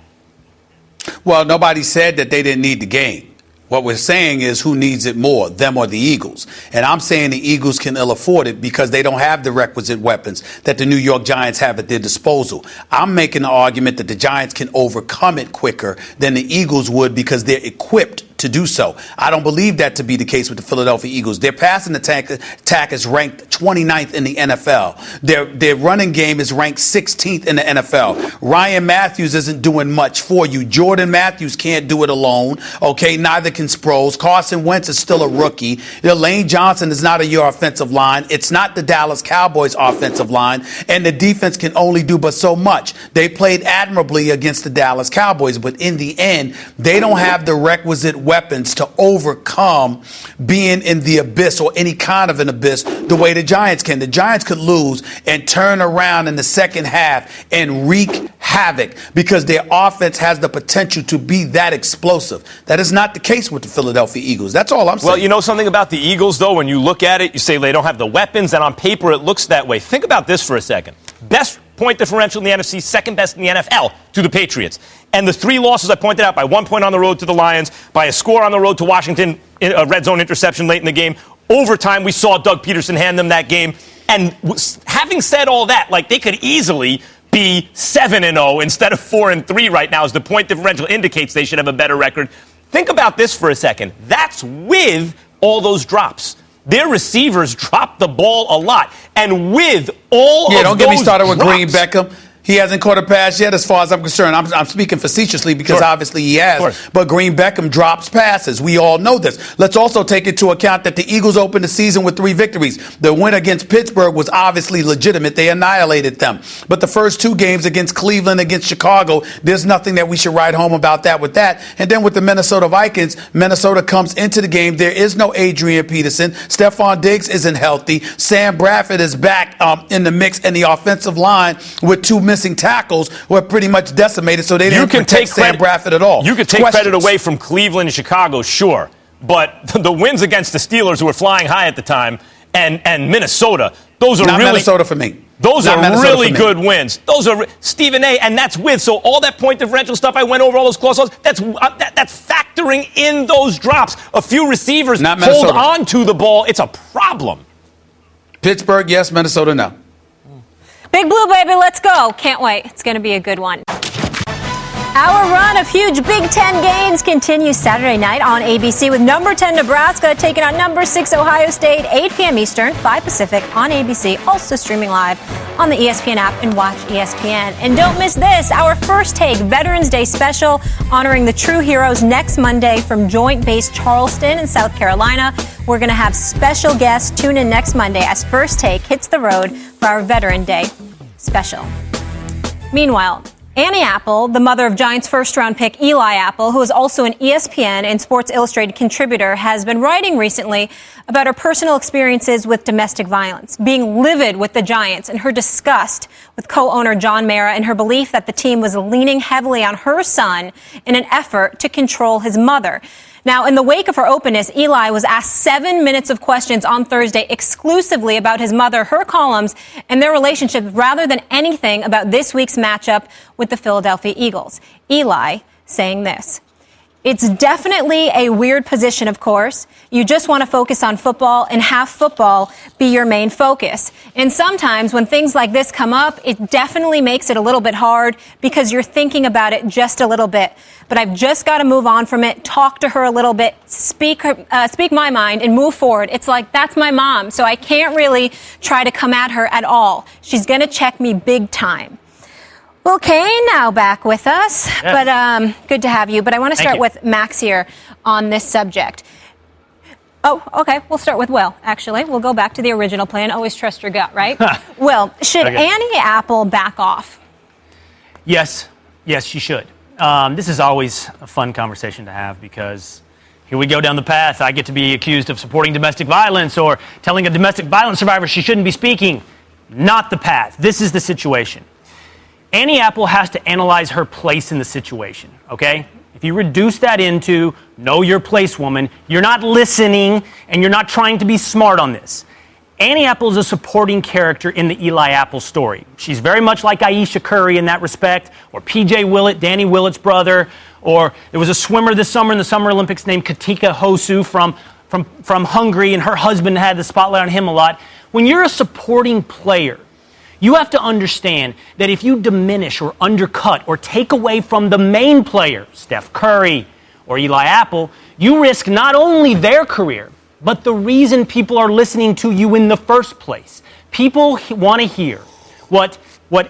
Well, nobody said that they didn't need the game. What we're saying is who needs it more, them or the Eagles. And I'm saying the Eagles can ill afford it because they don't have the requisite weapons that the New York Giants have at their disposal. I'm making the argument that the Giants can overcome it quicker than the Eagles would because they're equipped to do so. I don't believe that to be the case with the Philadelphia Eagles. Their passing attack is ranked 29th in the NFL. Their running game is ranked 16th in the NFL. Ryan Matthews isn't doing much for you. Jordan Matthews can't do it alone. Okay, neither can Sproles. Carson Wentz is still a rookie. Lane Johnson is not your offensive line. It's not the Dallas Cowboys offensive line, and the defense can only do but so much. They played admirably against the Dallas Cowboys, but in the end, they don't have the requisite weapons to overcome being in the abyss or any kind of an abyss the way the Giants can. The Giants could lose and turn around in the second half and wreak havoc because their offense has the potential to be that explosive. That is not the case with the Philadelphia Eagles. That's all I'm saying. Well, you know something about the Eagles, though? When you look at it, you say they don't have the weapons, and on paper it looks that way. Think about this for a second. Best point differential in the NFC, second best in the NFL to the Patriots. And the 3 losses I pointed out, by 1 point on the road to the Lions, by a score on the road to Washington, a red zone interception late in the game. Overtime, we saw Doug Peterson hand them that game. And having said all that, like, they could easily be 7-0 instead of 4-3 right now, as the point differential indicates they should have a better record. Think about this for a second. That's with all those drops. Their receivers dropped the ball a lot. And with all of those don't get me started with drops, Green Beckham. He hasn't caught a pass yet, as far as I'm concerned. I'm speaking facetiously because obviously he has. But Green Beckham drops passes. We all know this. Let's also take into account that the Eagles opened the season with 3 victories. The win against Pittsburgh was obviously legitimate. They annihilated them. But the first 2 games against Cleveland, against Chicago, there's nothing that we should write home about that with that. And then with the Minnesota Vikings, Minnesota comes into the game. There is no Adrian Peterson. Stephon Diggs isn't healthy. Sam Bradford is back in the mix, and the offensive line with 2 missing tackles were pretty much decimated, so they didn't protect Sam Bradford at all. You could take credit away from Cleveland and Chicago, sure, but the wins against the Steelers, who were flying high at the time, and Minnesota, those are not really Minnesota for me. Those are really good wins. Those are Stephen A. And that's with so all that point differential stuff I went over, all those clauses. That's factoring in those drops. A few receivers hold on to the ball. It's a problem. Pittsburgh, yes. Minnesota, no. Big Blue, baby, let's go. Can't wait. It's going to be a good one. Our run of huge Big Ten games continues Saturday night on ABC with number 10 Nebraska taking on number 6 Ohio State, 8 p.m. Eastern, 5 Pacific on ABC, also streaming live on the ESPN app and Watch ESPN. And don't miss this, our First Take Veterans Day special honoring the true heroes next Monday from Joint Base Charleston in South Carolina. We're going to have special guests tune in next Monday as First Take hits the road for our Veteran Day special. Meanwhile, Annie Apple, the mother of Giants first-round pick Eli Apple, who is also an ESPN and Sports Illustrated contributor, has been writing recently about her personal experiences with domestic violence, being livid with the Giants and her disgust with co-owner John Mara and her belief that the team was leaning heavily on her son in an effort to control his mother. Now, in the wake of her openness, Eli was asked 7 minutes of questions on Thursday exclusively about his mother, her columns, and their relationship rather than anything about this week's matchup with the Philadelphia Eagles. Eli saying this: "It's definitely a weird position, of course. You just want to focus on football and have football be your main focus. And sometimes when things like this come up, it definitely makes it a little bit hard because you're thinking about it just a little bit. But I've just got to move on from it, talk to her a little bit, speak my mind, and move forward. It's like, that's my mom, so I can't really try to come at her at all. She's going to check me big time." Well, Kane, now back with us, but good to have you. But I want to start with Max here on this subject. Oh, okay. We'll start with Will, actually. We'll go back to the original plan. Always trust your gut, right? Will, should Annie Apple back off? Yes, she should. This is always a fun conversation to have because here we go down the path. I get to be accused of supporting domestic violence or telling a domestic violence survivor she shouldn't be speaking. Not the path. This is the situation. Annie Apple has to analyze her place in the situation, okay? If you reduce that into know your place, woman, you're not listening and you're not trying to be smart on this. Annie Apple is a supporting character in the Eli Apple story. She's very much like Aisha Curry in that respect, or P.J. Willett, Danny Willett's brother, or there was a swimmer this summer in the Summer Olympics named Katika Hosu from Hungary, and her husband had the spotlight on him a lot. When you're a supporting player, you have to understand that if you diminish or undercut or take away from the main player, Steph Curry or Eli Apple, you risk not only their career, but the reason people are listening to you in the first place. People want to hear what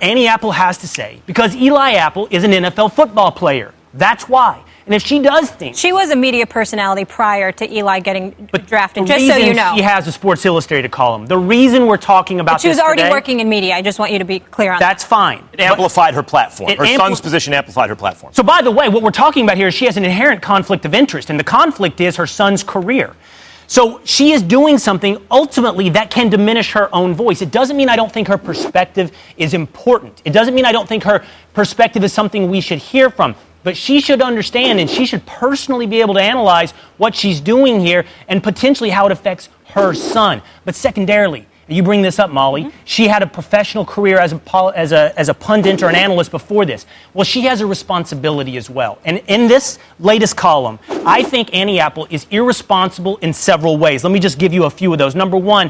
Annie Apple has to say because Eli Apple is an NFL football player. That's why. And if she does think... She was a media personality prior to Eli getting drafted, just so you know. She has a Sports Illustrated column. The reason we're talking about this she was already today, working in media. I just want you to be clear on that. That's fine. It amplified her platform. Her son's position amplified her platform. So, by the way, what we're talking about here is she has an inherent conflict of interest, and the conflict is her son's career. So she is doing something ultimately that can diminish her own voice. It doesn't mean I don't think her perspective is important. It doesn't mean I don't think her perspective is something we should hear from. But she should understand and she should personally be able to analyze what she's doing here and potentially how it affects her son. But secondarily, you bring this up, Molly, she had a professional career as a pundit or an analyst before this. Well, she has a responsibility as well. And in this latest column, I think Annie Apple is irresponsible in several ways. Let me just give you a few of those. Number one,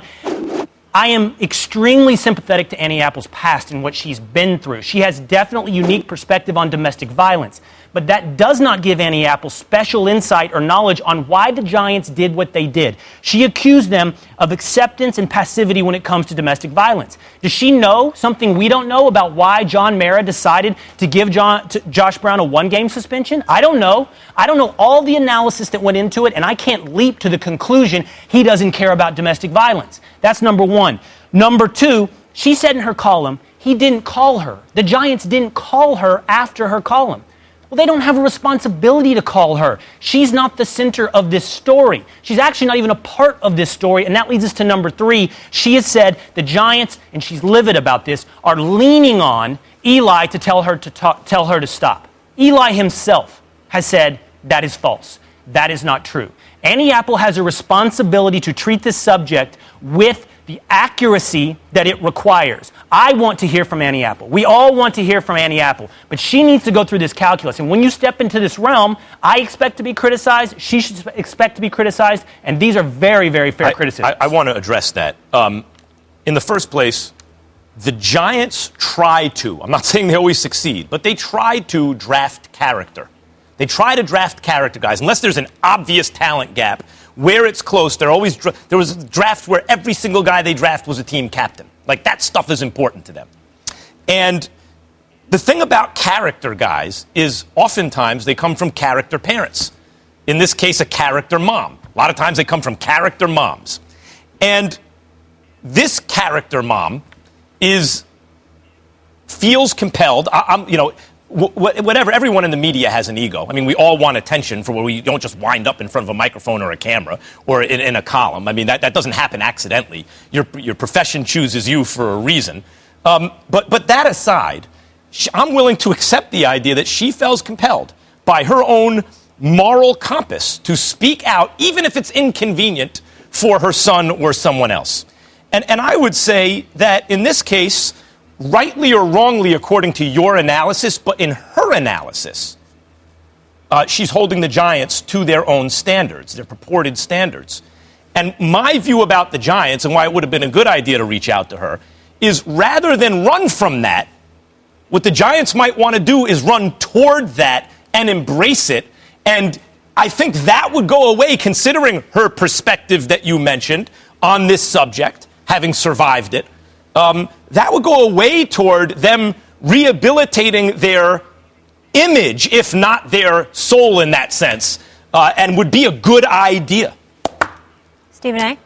I am extremely sympathetic to Annie Apple's past and what she's been through. She has definitely unique perspective on domestic violence. But that does not give Annie Apple special insight or knowledge on why the Giants did what they did. She accused them of acceptance and passivity when it comes to domestic violence. Does she know something we don't know about why John Mara decided to give Josh Brown a one-game suspension? I don't know. I don't know all the analysis that went into it, and I can't leap to the conclusion he doesn't care about domestic violence. That's number one. Number two, she said in her column, he didn't call her. The Giants didn't call her after her column. Well, they don't have a responsibility to call her. She's not the center of this story. She's actually not even a part of this story, and that leads us to number three. She has said the Giants, and she's livid about this, are leaning on Eli to tell her to stop. Eli himself has said that is false. That is not true. Annie Apple has a responsibility to treat this subject with the accuracy that it requires. I want to hear from Annie Apple. We all want to hear from Annie Apple. But she needs to go through this calculus. And when you step into this realm, I expect to be criticized. She should expect to be criticized. And these are very, very fair criticisms. I want to address that. In the first place, the Giants try to, I'm not saying they always succeed, but they try to draft character. They try to draft character guys, unless there's an obvious talent gap. Where it's close, there was a draft where every single guy they draft was a team captain. Like, that stuff is important to them. And the thing about character guys is oftentimes they come from character parents. In this case, a character mom. A lot of times they come from character moms. And this character mom feels compelled. Whatever, everyone in the media has an ego. I mean, we all want attention for where we don't just wind up in front of a microphone or a camera or in a column. I mean, that doesn't happen accidentally. Your profession chooses you for a reason. But that aside, I'm willing to accept the idea that she feels compelled by her own moral compass to speak out, even if it's inconvenient for her son or someone else. And I would say that in this case, rightly or wrongly, according to your analysis, but in her analysis, she's holding the Giants to their own standards, their purported standards. And my view about the Giants and why it would have been a good idea to reach out to her is rather than run from that, what the Giants might want to do is run toward that and embrace it. And I think that would go away, considering her perspective that you mentioned on this subject, having survived it. That would go away toward them rehabilitating their image, if not their soul in that sense, and would be a good idea. Stephen A.?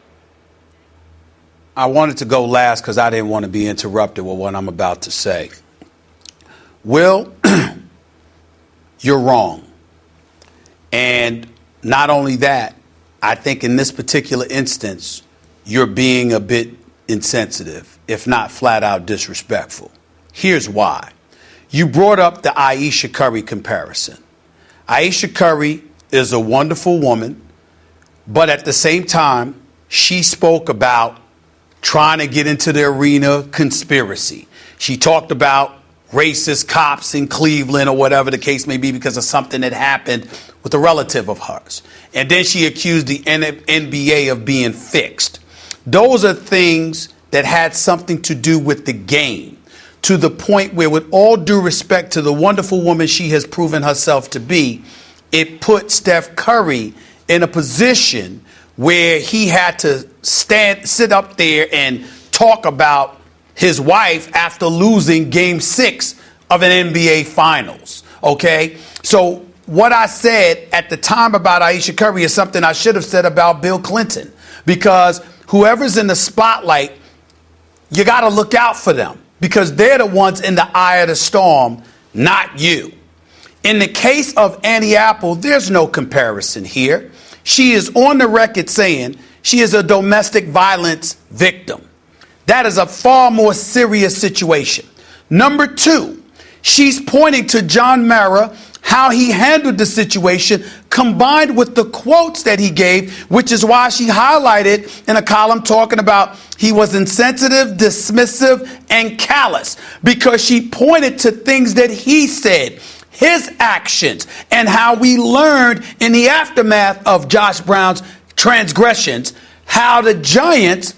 I wanted to go last because I didn't want to be interrupted with what I'm about to say. Will, you're wrong. And not only that, I think in this particular instance, you're being a bit insensitive, if not flat out disrespectful. Here's why. You brought up the Ayesha Curry comparison. Ayesha Curry is a wonderful woman, but at the same time, she spoke about trying to get into the arena conspiracy. She talked about racist cops in Cleveland or whatever the case may be because of something that happened with a relative of hers. And then she accused the NBA of being fixed. Those are things that had something to do with the game, to the point where, with all due respect to the wonderful woman she has proven herself to be, it put Steph Curry in a position where he had to sit up there and talk about his wife after losing Game 6 of an NBA Finals. Okay? So what I said at the time about Ayesha Curry is something I should have said about Bill Clinton, because whoever's in the spotlight, you got to look out for them, because they're the ones in the eye of the storm, not you. In the case of Annie Apple, there's no comparison here. She is on the record saying she is a domestic violence victim. That is a far more serious situation. Number two, she's pointing to John Mara, how he handled the situation, combined with the quotes that he gave, which is why she highlighted in a column talking about he was insensitive, dismissive, and callous, because she pointed to things that he said, his actions, and how we learned in the aftermath of Josh Brown's transgressions, how the Giants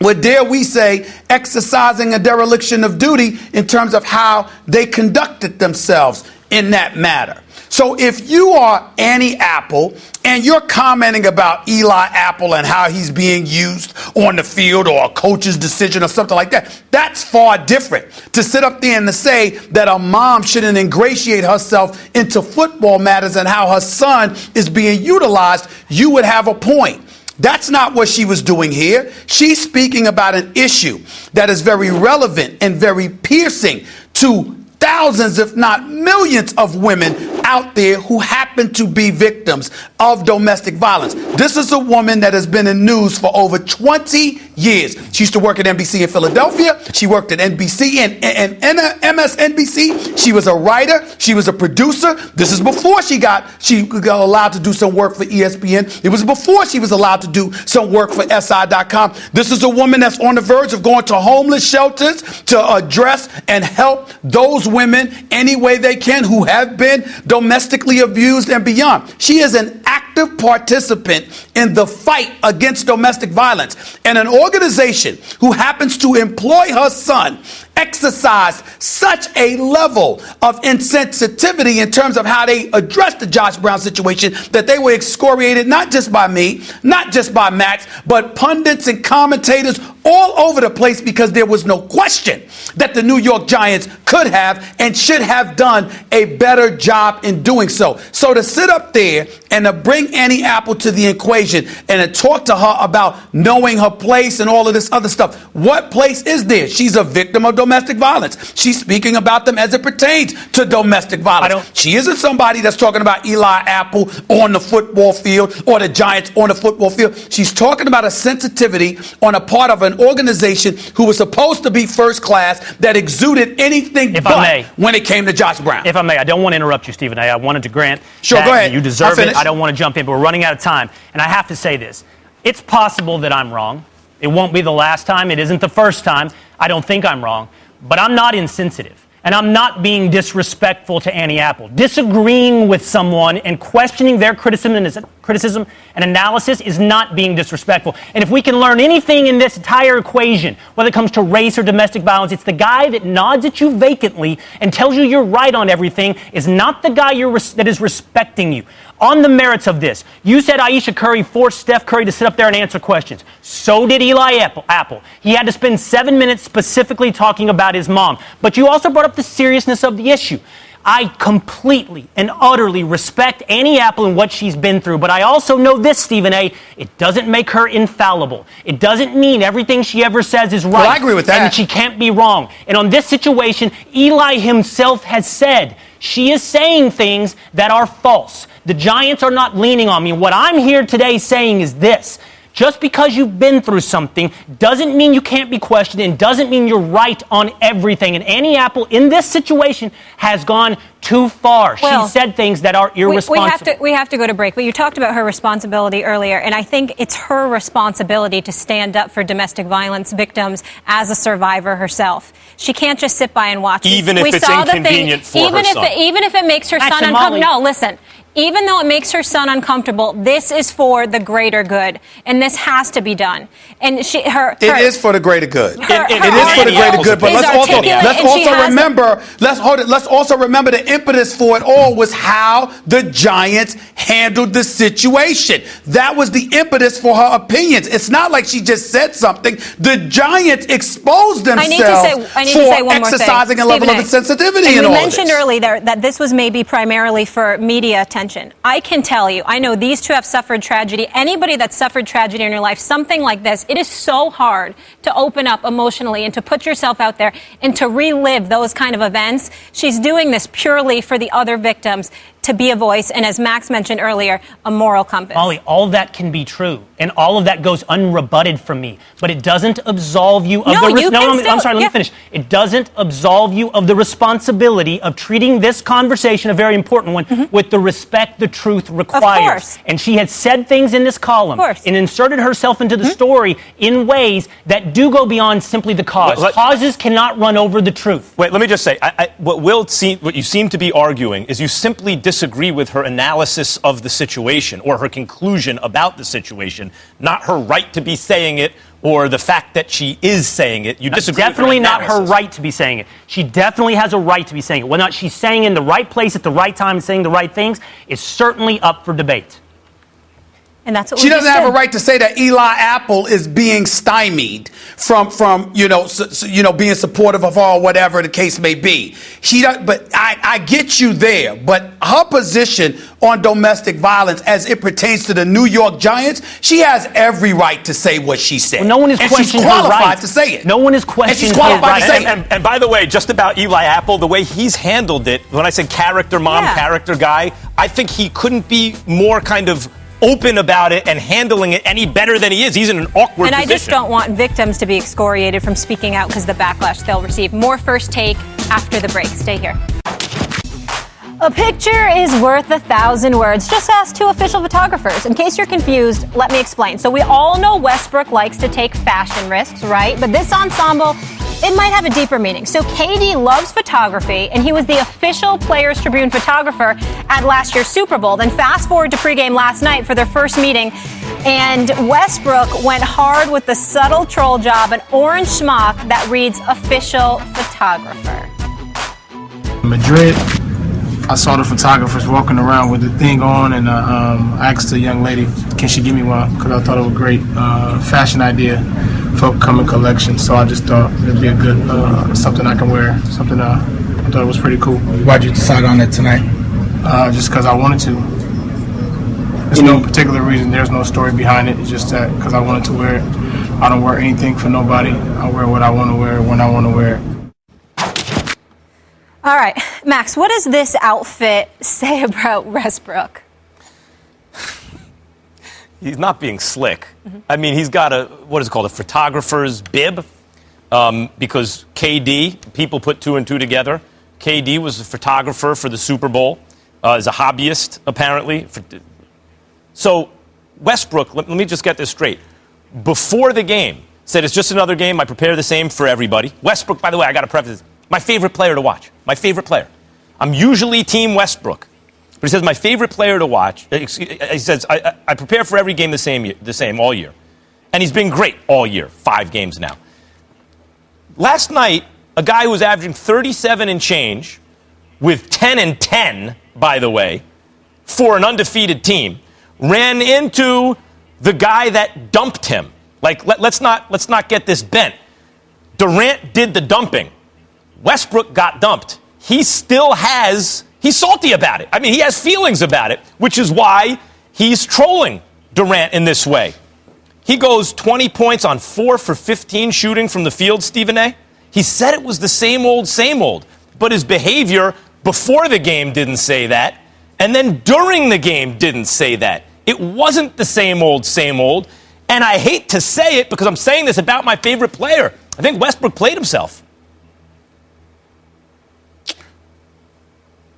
were, dare we say, exercising a dereliction of duty in terms of how they conducted themselves in that matter. So if you are Annie Apple and you're commenting about Eli Apple and how he's being used on the field, or a coach's decision or something like that, that's far different. To sit up there and to say that a mom shouldn't ingratiate herself into football matters and how her son is being utilized, you would have a point. That's not what she was doing here. She's speaking about an issue that is very relevant and very piercing to thousands, if not millions, of women out there who happen to be victims of domestic violence. This is a woman that has been in news for over 20 years. She used to work at NBC in Philadelphia. She worked at NBC and MSNBC. She was a writer. She was a producer. This is before she got allowed to do some work for ESPN. It was before she was allowed to do some work for SI.com. This is a woman that's on the verge of going to homeless shelters to address and help those women any way they can who have been domestically abused and beyond. She is an active participant in the fight against domestic violence, and an organization who happens to employ her son exercised such a level of insensitivity in terms of how they addressed the Josh Brown situation that they were excoriated not just by me, not just by Max, but pundits and commentators all over the place, because there was no question that the New York Giants could have and should have done a better job in doing so. So to sit up there and to bring Annie Apple to the equation and to talk to her about knowing her place and all of this other stuff, what place is there? She's a victim of domestic violence. She's speaking about them as it pertains to domestic violence. She isn't somebody that's talking about Eli Apple on the football field or the Giants on the football field. She's talking about a sensitivity on a part of an organization who was supposed to be first class that exuded anything when it came to Josh Brown. If I may, I don't want to interrupt you, Stephen A. I wanted to grant go ahead. You deserve it. I don't want to jump in, but we're running out of time. And I have to say this. It's possible that I'm wrong. It won't be the last time. It isn't the first time. I don't think I'm wrong. But I'm not insensitive. And I'm not being disrespectful to Annie Apple. Disagreeing with someone and questioning their criticism and analysis is not being disrespectful. And if we can learn anything in this entire equation, whether it comes to race or domestic violence, it's the guy that nods at you vacantly and tells you you're right on everything is not the guy that is respecting you. On the merits of this, you said Ayesha Curry forced Steph Curry to sit up there and answer questions. So did Eli Apple. He had to spend 7 minutes specifically talking about his mom. But you also brought up the seriousness of the issue. I completely and utterly respect Annie Apple and what she's been through, but I also know this, Stephen A., it doesn't make her infallible. It doesn't mean everything she ever says is right. Well, I agree with that. And she can't be wrong. And on this situation, Eli himself has said she is saying things that are false. The Giants are not leaning on me. What I'm here today saying is this. Just because you've been through something doesn't mean you can't be questioned and doesn't mean you're right on everything. And Annie Apple, in this situation, has gone too far. Well, she said things that are irresponsible. We have to go to break, but you talked about her responsibility earlier, and I think it's her responsibility to stand up for domestic violence victims as a survivor herself. She can't just sit by and watch. Even if it's inconvenient for her son. Even if it makes her son uncomfortable. No, listen. even though it makes her son uncomfortable, this is for the greater good, and this has to be done. And it is for the greater good. It is for the greater good. But let's also remember the impetus for it all was how the Giants handled the situation. That was the impetus for her opinions. It's not like she just said something. The Giants exposed themselves I need to say one exercising more a level of insensitivity in all this. You mentioned earlier that this was maybe primarily for media attention. I can tell you, I know these two have suffered tragedy. Anybody that's suffered tragedy in your life, something like this, it is so hard to open up emotionally and to put yourself out there and to relive those kind of events. She's doing this purely for the other victims, to be a voice, and as Max mentioned earlier, a moral compass. Molly, all of that can be true, and all of that goes unrebutted from me, but it doesn't absolve you of I'm sorry, let me finish. It doesn't absolve you of the responsibility of treating this conversation, a very important one, with the respect the truth requires. Of course. And she had said things in this column and inserted herself into the story in ways that do go beyond simply the cause. Causes cannot run over the truth. Wait, let me just say, what you seem to be arguing is you simply disagree with her analysis of the situation or her conclusion about the situation, not her right to be saying it or the fact that she is saying it. You disagree definitely with her not her right to be saying it. She definitely has a right to be saying it. Whether or not she's saying in the right place at the right time and saying the right things is certainly up for debate. And that's what she doesn't have a right to say that Eli Apple is being stymied from being supportive of her or whatever the case may be. But I get you there. But her position on domestic violence as it pertains to the New York Giants, she has every right to say what she said. Well, no one is questioning her right. She's qualified to say it. No one is questioning her right. And by the way, just about Eli Apple, the way he's handled it, when I said character mom, character guy, I think he couldn't be more kind of open about it and handling it any better than he is. He's in an awkward position. And I just don't want victims to be excoriated from speaking out because of the backlash they'll receive. More First Take after the break. Stay here. A picture is worth 1,000 words. Just ask two official photographers. In case you're confused, let me explain. So we all know Westbrook likes to take fashion risks, right? But this ensemble, it might have a deeper meaning. So KD loves photography, and he was the official Players Tribune photographer at last year's Super Bowl. Then fast forward to pregame last night for their first meeting, and Westbrook went hard with the subtle troll job, an orange smock that reads official photographer. Madrid, I saw the photographers walking around with the thing on, and I asked the young lady, can she give me one? Because I thought it was a great fashion idea for upcoming collection. So I just thought it'd be a good something I can wear. Something I thought it was pretty cool. Why'd you decide on it tonight? Just because I wanted to. There's no particular reason. There's no story behind it. It's just that because I wanted to wear it. I don't wear anything for nobody. I wear what I want to wear when I want to wear it. All right, Max, what does this outfit say about Westbrook? He's not being slick. I mean, he's got a photographer's bib, because KD, people put two and two together. KD was a photographer for the Super Bowl, is a hobbyist, apparently. So Westbrook, let me just get this straight. Before the game, said it's just another game. I prepare the same for everybody. Westbrook, by the way, I got to preface this. My favorite player to watch. My favorite player. I'm usually Team Westbrook. But he says my favorite player to watch. He says, I prepare for every game the same all year. And he's been great all year. 5 games now. Last night, a guy who was averaging 37 and change with 10 and 10, by the way, for an undefeated team, ran into the guy that dumped him. Like, let's not get this bent. Durant did the dumping. Westbrook got dumped. He's salty about it. I mean, he has feelings about it, which is why he's trolling Durant in this way. He goes 20 points on 4 for 15 shooting from the field, Stephen A. He said it was the same old, but his behavior before the game didn't say that, and then during the game didn't say that. It wasn't the same old, and I hate to say it because I'm saying this about my favorite player. I think Westbrook played himself.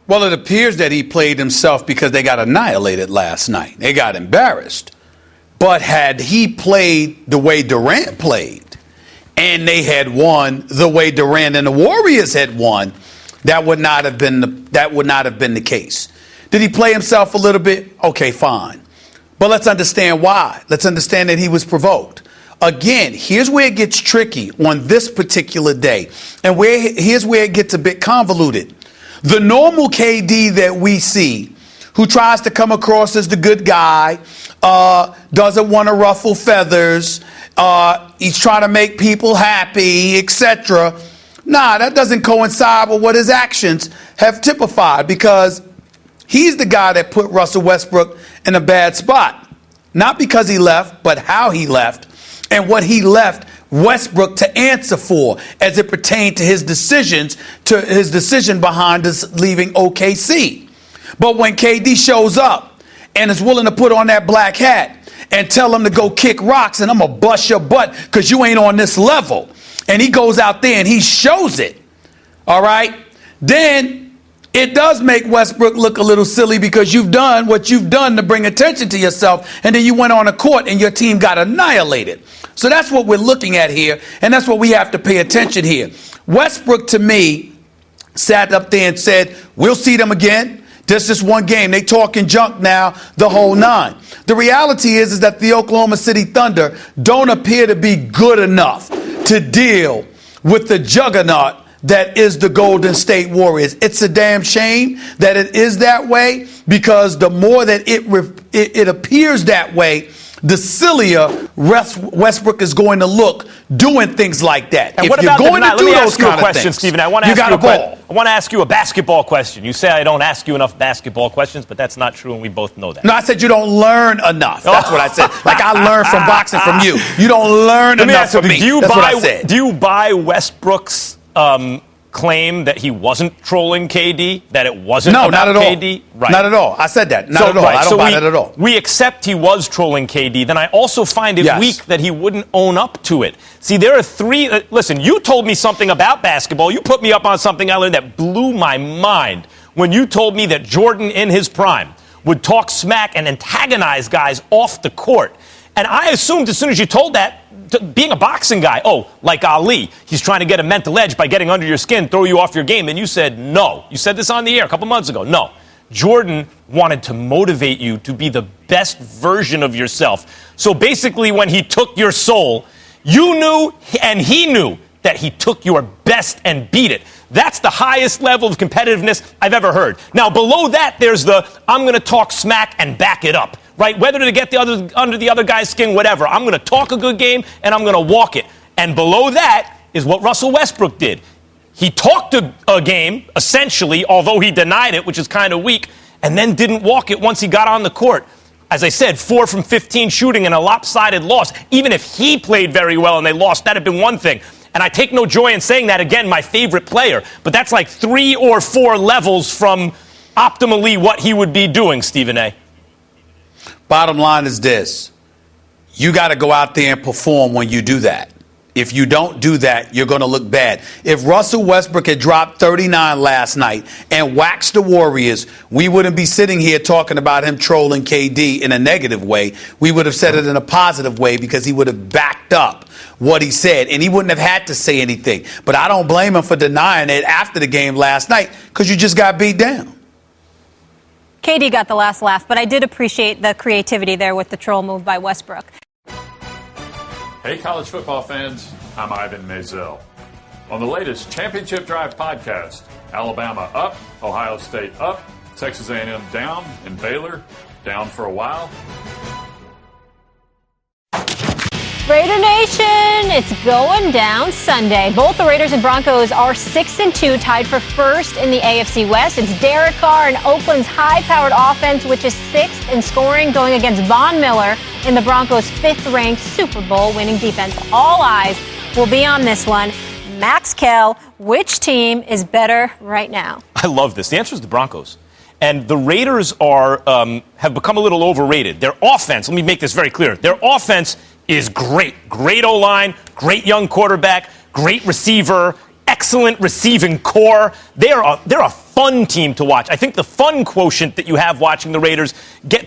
Well, it appears that he played himself because they got annihilated last night. They got embarrassed. But had he played the way Durant played, and they had won the way Durant and the Warriors had won, that would not have been the case. Did he play himself a little bit? Okay, fine. But let's understand why. Let's understand that he was provoked. Again, here's where it gets tricky on this particular day. And here's where it gets a bit convoluted. The normal KD that we see, who tries to come across as the good guy, doesn't want to ruffle feathers, he's trying to make people happy, etc. Nah, that doesn't coincide with what his actions have typified, because he's the guy that put Russell Westbrook in a bad spot. Not because he left, but how he left and what he left Westbrook to answer for as it pertained to his decision behind us leaving OKC. But when KD shows up and is willing to put on that black hat and tell him to go kick rocks and I'm going to bust your butt because you ain't on this level, and he goes out there and he shows it, all right, then it does make Westbrook look a little silly, because you've done what you've done to bring attention to yourself, and then you went on a court and your team got annihilated. So that's what we're looking at here, and that's what we have to pay attention here. Westbrook, to me, sat up there and said, we'll see them again. This is one game. They talking junk now, the whole nine. The reality is that the Oklahoma City Thunder don't appear to be good enough to deal with the juggernaut that is the Golden State Warriors. It's a damn shame that it is that way, because the more that it appears that way, the sillier Westbrook is going to look doing things like that. And if what you're about going to do those kind of question, things, Stephen, I want to ask you a basketball question. You say I don't ask you enough basketball questions, but that's not true, and we both know that. No, I said you don't learn enough. That's what I said. Like I learned from boxing from you. You don't learn enough from me. That's what I said. Do you buy Westbrook's claim that he wasn't trolling KD, that it wasn't about not at all. KD? Right. Not at all. I said that. Not at all. I don't buy that at all. We accept he was trolling KD. Then I also find it weak that he wouldn't own up to it. See, there are three. Listen, you told me something about basketball. You put me up on something I learned that blew my mind when you told me that Jordan in his prime would talk smack and antagonize guys off the court. And I assumed as soon as you told that, being a boxing guy, like Ali, he's trying to get a mental edge by getting under your skin, throw you off your game. And you said no. You said this on the air a couple months ago. No. Jordan wanted to motivate you to be the best version of yourself. So basically, when he took your soul, you knew and he knew that he took your best and beat it. That's the highest level of competitiveness I've ever heard. Now, below that, there's the I'm going to talk smack and back it up. Right? Whether to get under the other guy's skin, whatever. I'm going to talk a good game, and I'm going to walk it. And below that is what Russell Westbrook did. He talked a game, essentially, although he denied it, which is kind of weak, and then didn't walk it once he got on the court. As I said, 4 from 15 shooting and a lopsided loss. Even if he played very well and they lost, that'd have been one thing. And I take no joy in saying that, again, my favorite player. But that's like 3 or 4 levels from optimally what he would be doing, Stephen A. Bottom line is this. You got to go out there and perform when you do that. If you don't do that, you're going to look bad. If Russell Westbrook had dropped 39 last night and waxed the Warriors, we wouldn't be sitting here talking about him trolling KD in a negative way. We would have said it in a positive way, because he would have backed up what he said, and he wouldn't have had to say anything. But I don't blame him for denying it after the game last night, because you just got beat down. KD got the last laugh, but I did appreciate the creativity there with the troll move by Westbrook. Hey, college football fans, I'm Ivan Mazel. On the latest Championship Drive podcast, Alabama up, Ohio State up, Texas A&M down, and Baylor down for a while. Raider Nation, it's going down Sunday. Both the Raiders and Broncos are 6-2, tied for first in the AFC West. It's Derek Carr and Oakland's high-powered offense, which is 6th in scoring, going against Von Miller in the Broncos' 5th-ranked Super Bowl-winning defense. All eyes will be on this one. Max Kell, which team is better right now? I love this. The answer is the Broncos. And the Raiders have become a little overrated. Their offense, let me make this very clear, their offense is great. Great O-line, great young quarterback, great receiver, excellent receiving core. They're a fun team to watch. I think the fun quotient that you have watching the Raiders,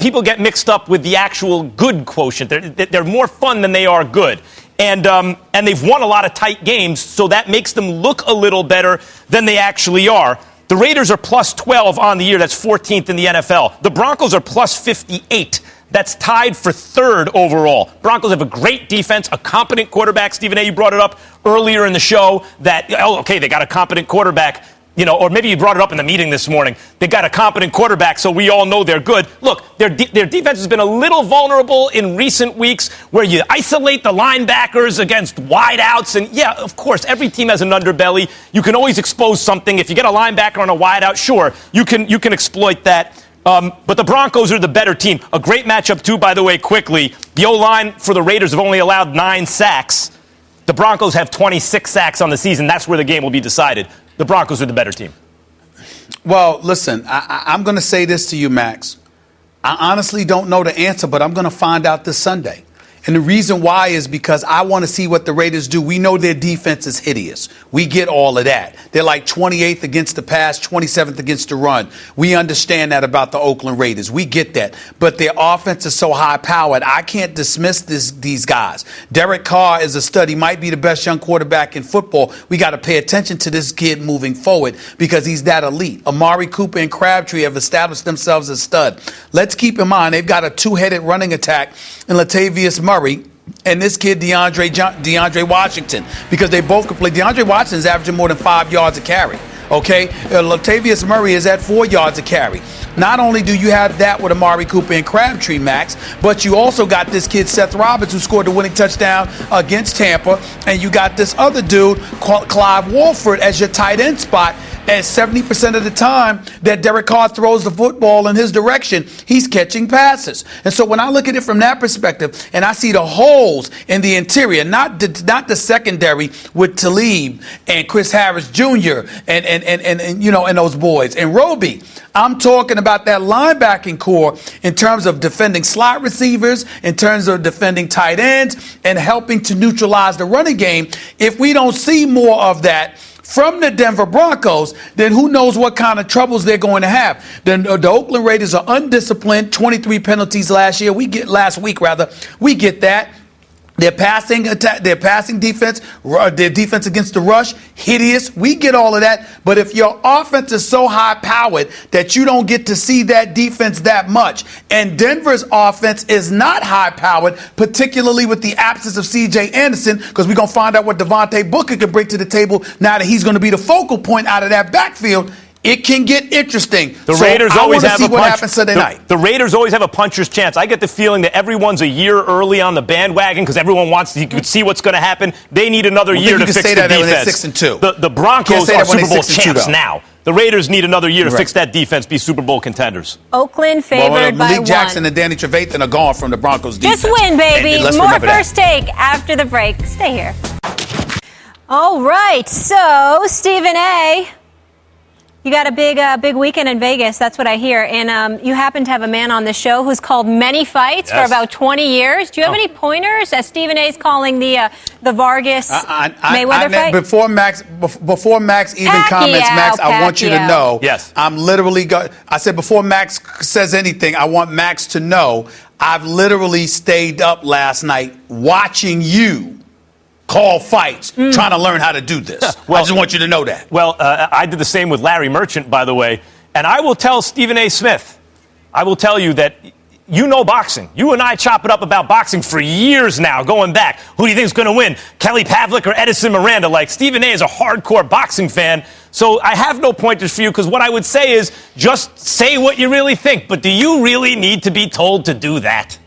people get mixed up with the actual good quotient. They're more fun than they are good. And they've won a lot of tight games, so that makes them look a little better than they actually are. The Raiders are plus 12 on the year. That's 14th in the NFL. The Broncos are plus 58. That's tied for third overall. Broncos have a great defense, a competent quarterback. Stephen A., you brought it up earlier in the show that, they got a competent quarterback. Or maybe you brought it up in the meeting this morning. They got a competent quarterback, so we all know they're good. Look, their defense has been a little vulnerable in recent weeks where you isolate the linebackers against wideouts. And, yeah, of course, every team has an underbelly. You can always expose something. If you get a linebacker on a wideout, sure, you can exploit that. But the Broncos are the better team. A great matchup, too, by the way, quickly. The O-line for the Raiders have only allowed 9 sacks. The Broncos have 26 sacks on the season. That's where the game will be decided. The Broncos are the better team. Well, listen, I'm going to say this to you, Max. I honestly don't know the answer, but I'm going to find out this Sunday. And the reason why is because I want to see what the Raiders do. We know their defense is hideous. We get all of that. They're like 28th against the pass, 27th against the run. We understand that about the Oakland Raiders. We get that. But their offense is so high-powered, I can't dismiss these guys. Derek Carr is a stud. He might be the best young quarterback in football. We got to pay attention to this kid moving forward because he's that elite. Amari Cooper and Crabtree have established themselves as stud. Let's keep in mind they've got a two-headed running attack in Latavius Murray and this kid DeAndre Washington, because they both can play. DeAndre Washington is averaging more than 5 yards a carry. Okay, Latavius Murray is at 4 yards a carry. Not only do you have that with Amari Cooper and Crabtree, Max, but you also got this kid Seth Roberts who scored the winning touchdown against Tampa, and you got this other dude, Clive Wolford, as your tight end spot. And 70% of the time that Derek Carr throws the football in his direction, he's catching passes. And so when I look at it from that perspective, and I see the holes in the interior, not the secondary with Talib and Chris Harris Jr. and those boys and Roby, I'm talking about that linebacking core in terms of defending slot receivers, in terms of defending tight ends, and helping to neutralize the running game. If we don't see more of that from the Denver Broncos, then who knows what kind of troubles they're going to have. Then the Oakland Raiders are undisciplined, 23 penalties last week. We get that. Their passing defense, their defense against the rush, hideous. We get all of that. But if your offense is so high-powered that you don't get to see that defense that much, and Denver's offense is not high-powered, particularly with the absence of C.J. Anderson, because we're going to find out what Devontae Booker can bring to the table now that he's going to be the focal point out of that backfield, it can get interesting. The Raiders always have a punch. What happens Sunday night. The Raiders always have a puncher's chance. I get the feeling that everyone's a year early on the bandwagon because everyone wants to see what's going to happen. They need another year to fix the defense. 6-2. The Broncos are Super Bowl champs now. The Raiders need another year to fix that defense, be Super Bowl contenders. Oakland favored by Malik Jackson and Danny Trevathan are gone from the Broncos defense. Just win, baby. More First Take after the break. Stay here. All right. So, Stephen A., you got a big weekend in Vegas. That's what I hear. And you happen to have a man on the show who's called many fights for about 20 years. Do you have any pointers, as Stephen A. is calling the Vargas Mayweather fight? Before Max even comments, Max, I want you to know. Yes. I'm literally I said before Max says anything, I want Max to know I've literally stayed up last night watching you call fights, trying to learn how to do this. I just want you to know that. Well, I did the same with Larry Merchant, by the way. And I will tell Stephen A. Smith, I will tell you that you know boxing. You and I chop it up about boxing for years now, going back. Who do you think is going to win, Kelly Pavlik or Edison Miranda? Like, Stephen A. is a hardcore boxing fan. So I have no pointers for you because what I would say is just say what you really think. But do you really need to be told to do that?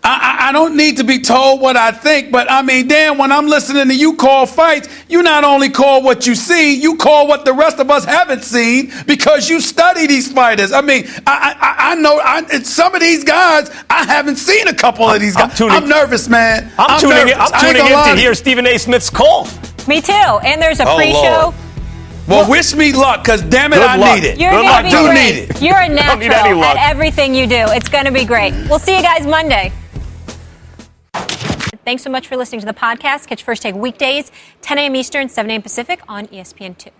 I don't need to be told what I think, but I mean, Dan, when I'm listening to you call fights, you not only call what you see, you call what the rest of us haven't seen because you study these fighters. I mean, I know some of these guys, I haven't seen a couple of these guys. I'm nervous, man. I'm tuning in to hear Stephen A. Smith's call. Me too. And there's a pre-show. Well, wish me luck, because damn it, I need it. You're going to be great. You're a natural at everything you do. It's going to be great. We'll see you guys Monday. Thanks so much for listening to the podcast. Catch First Take weekdays, 10 a.m. Eastern, 7 a.m. Pacific on ESPN2.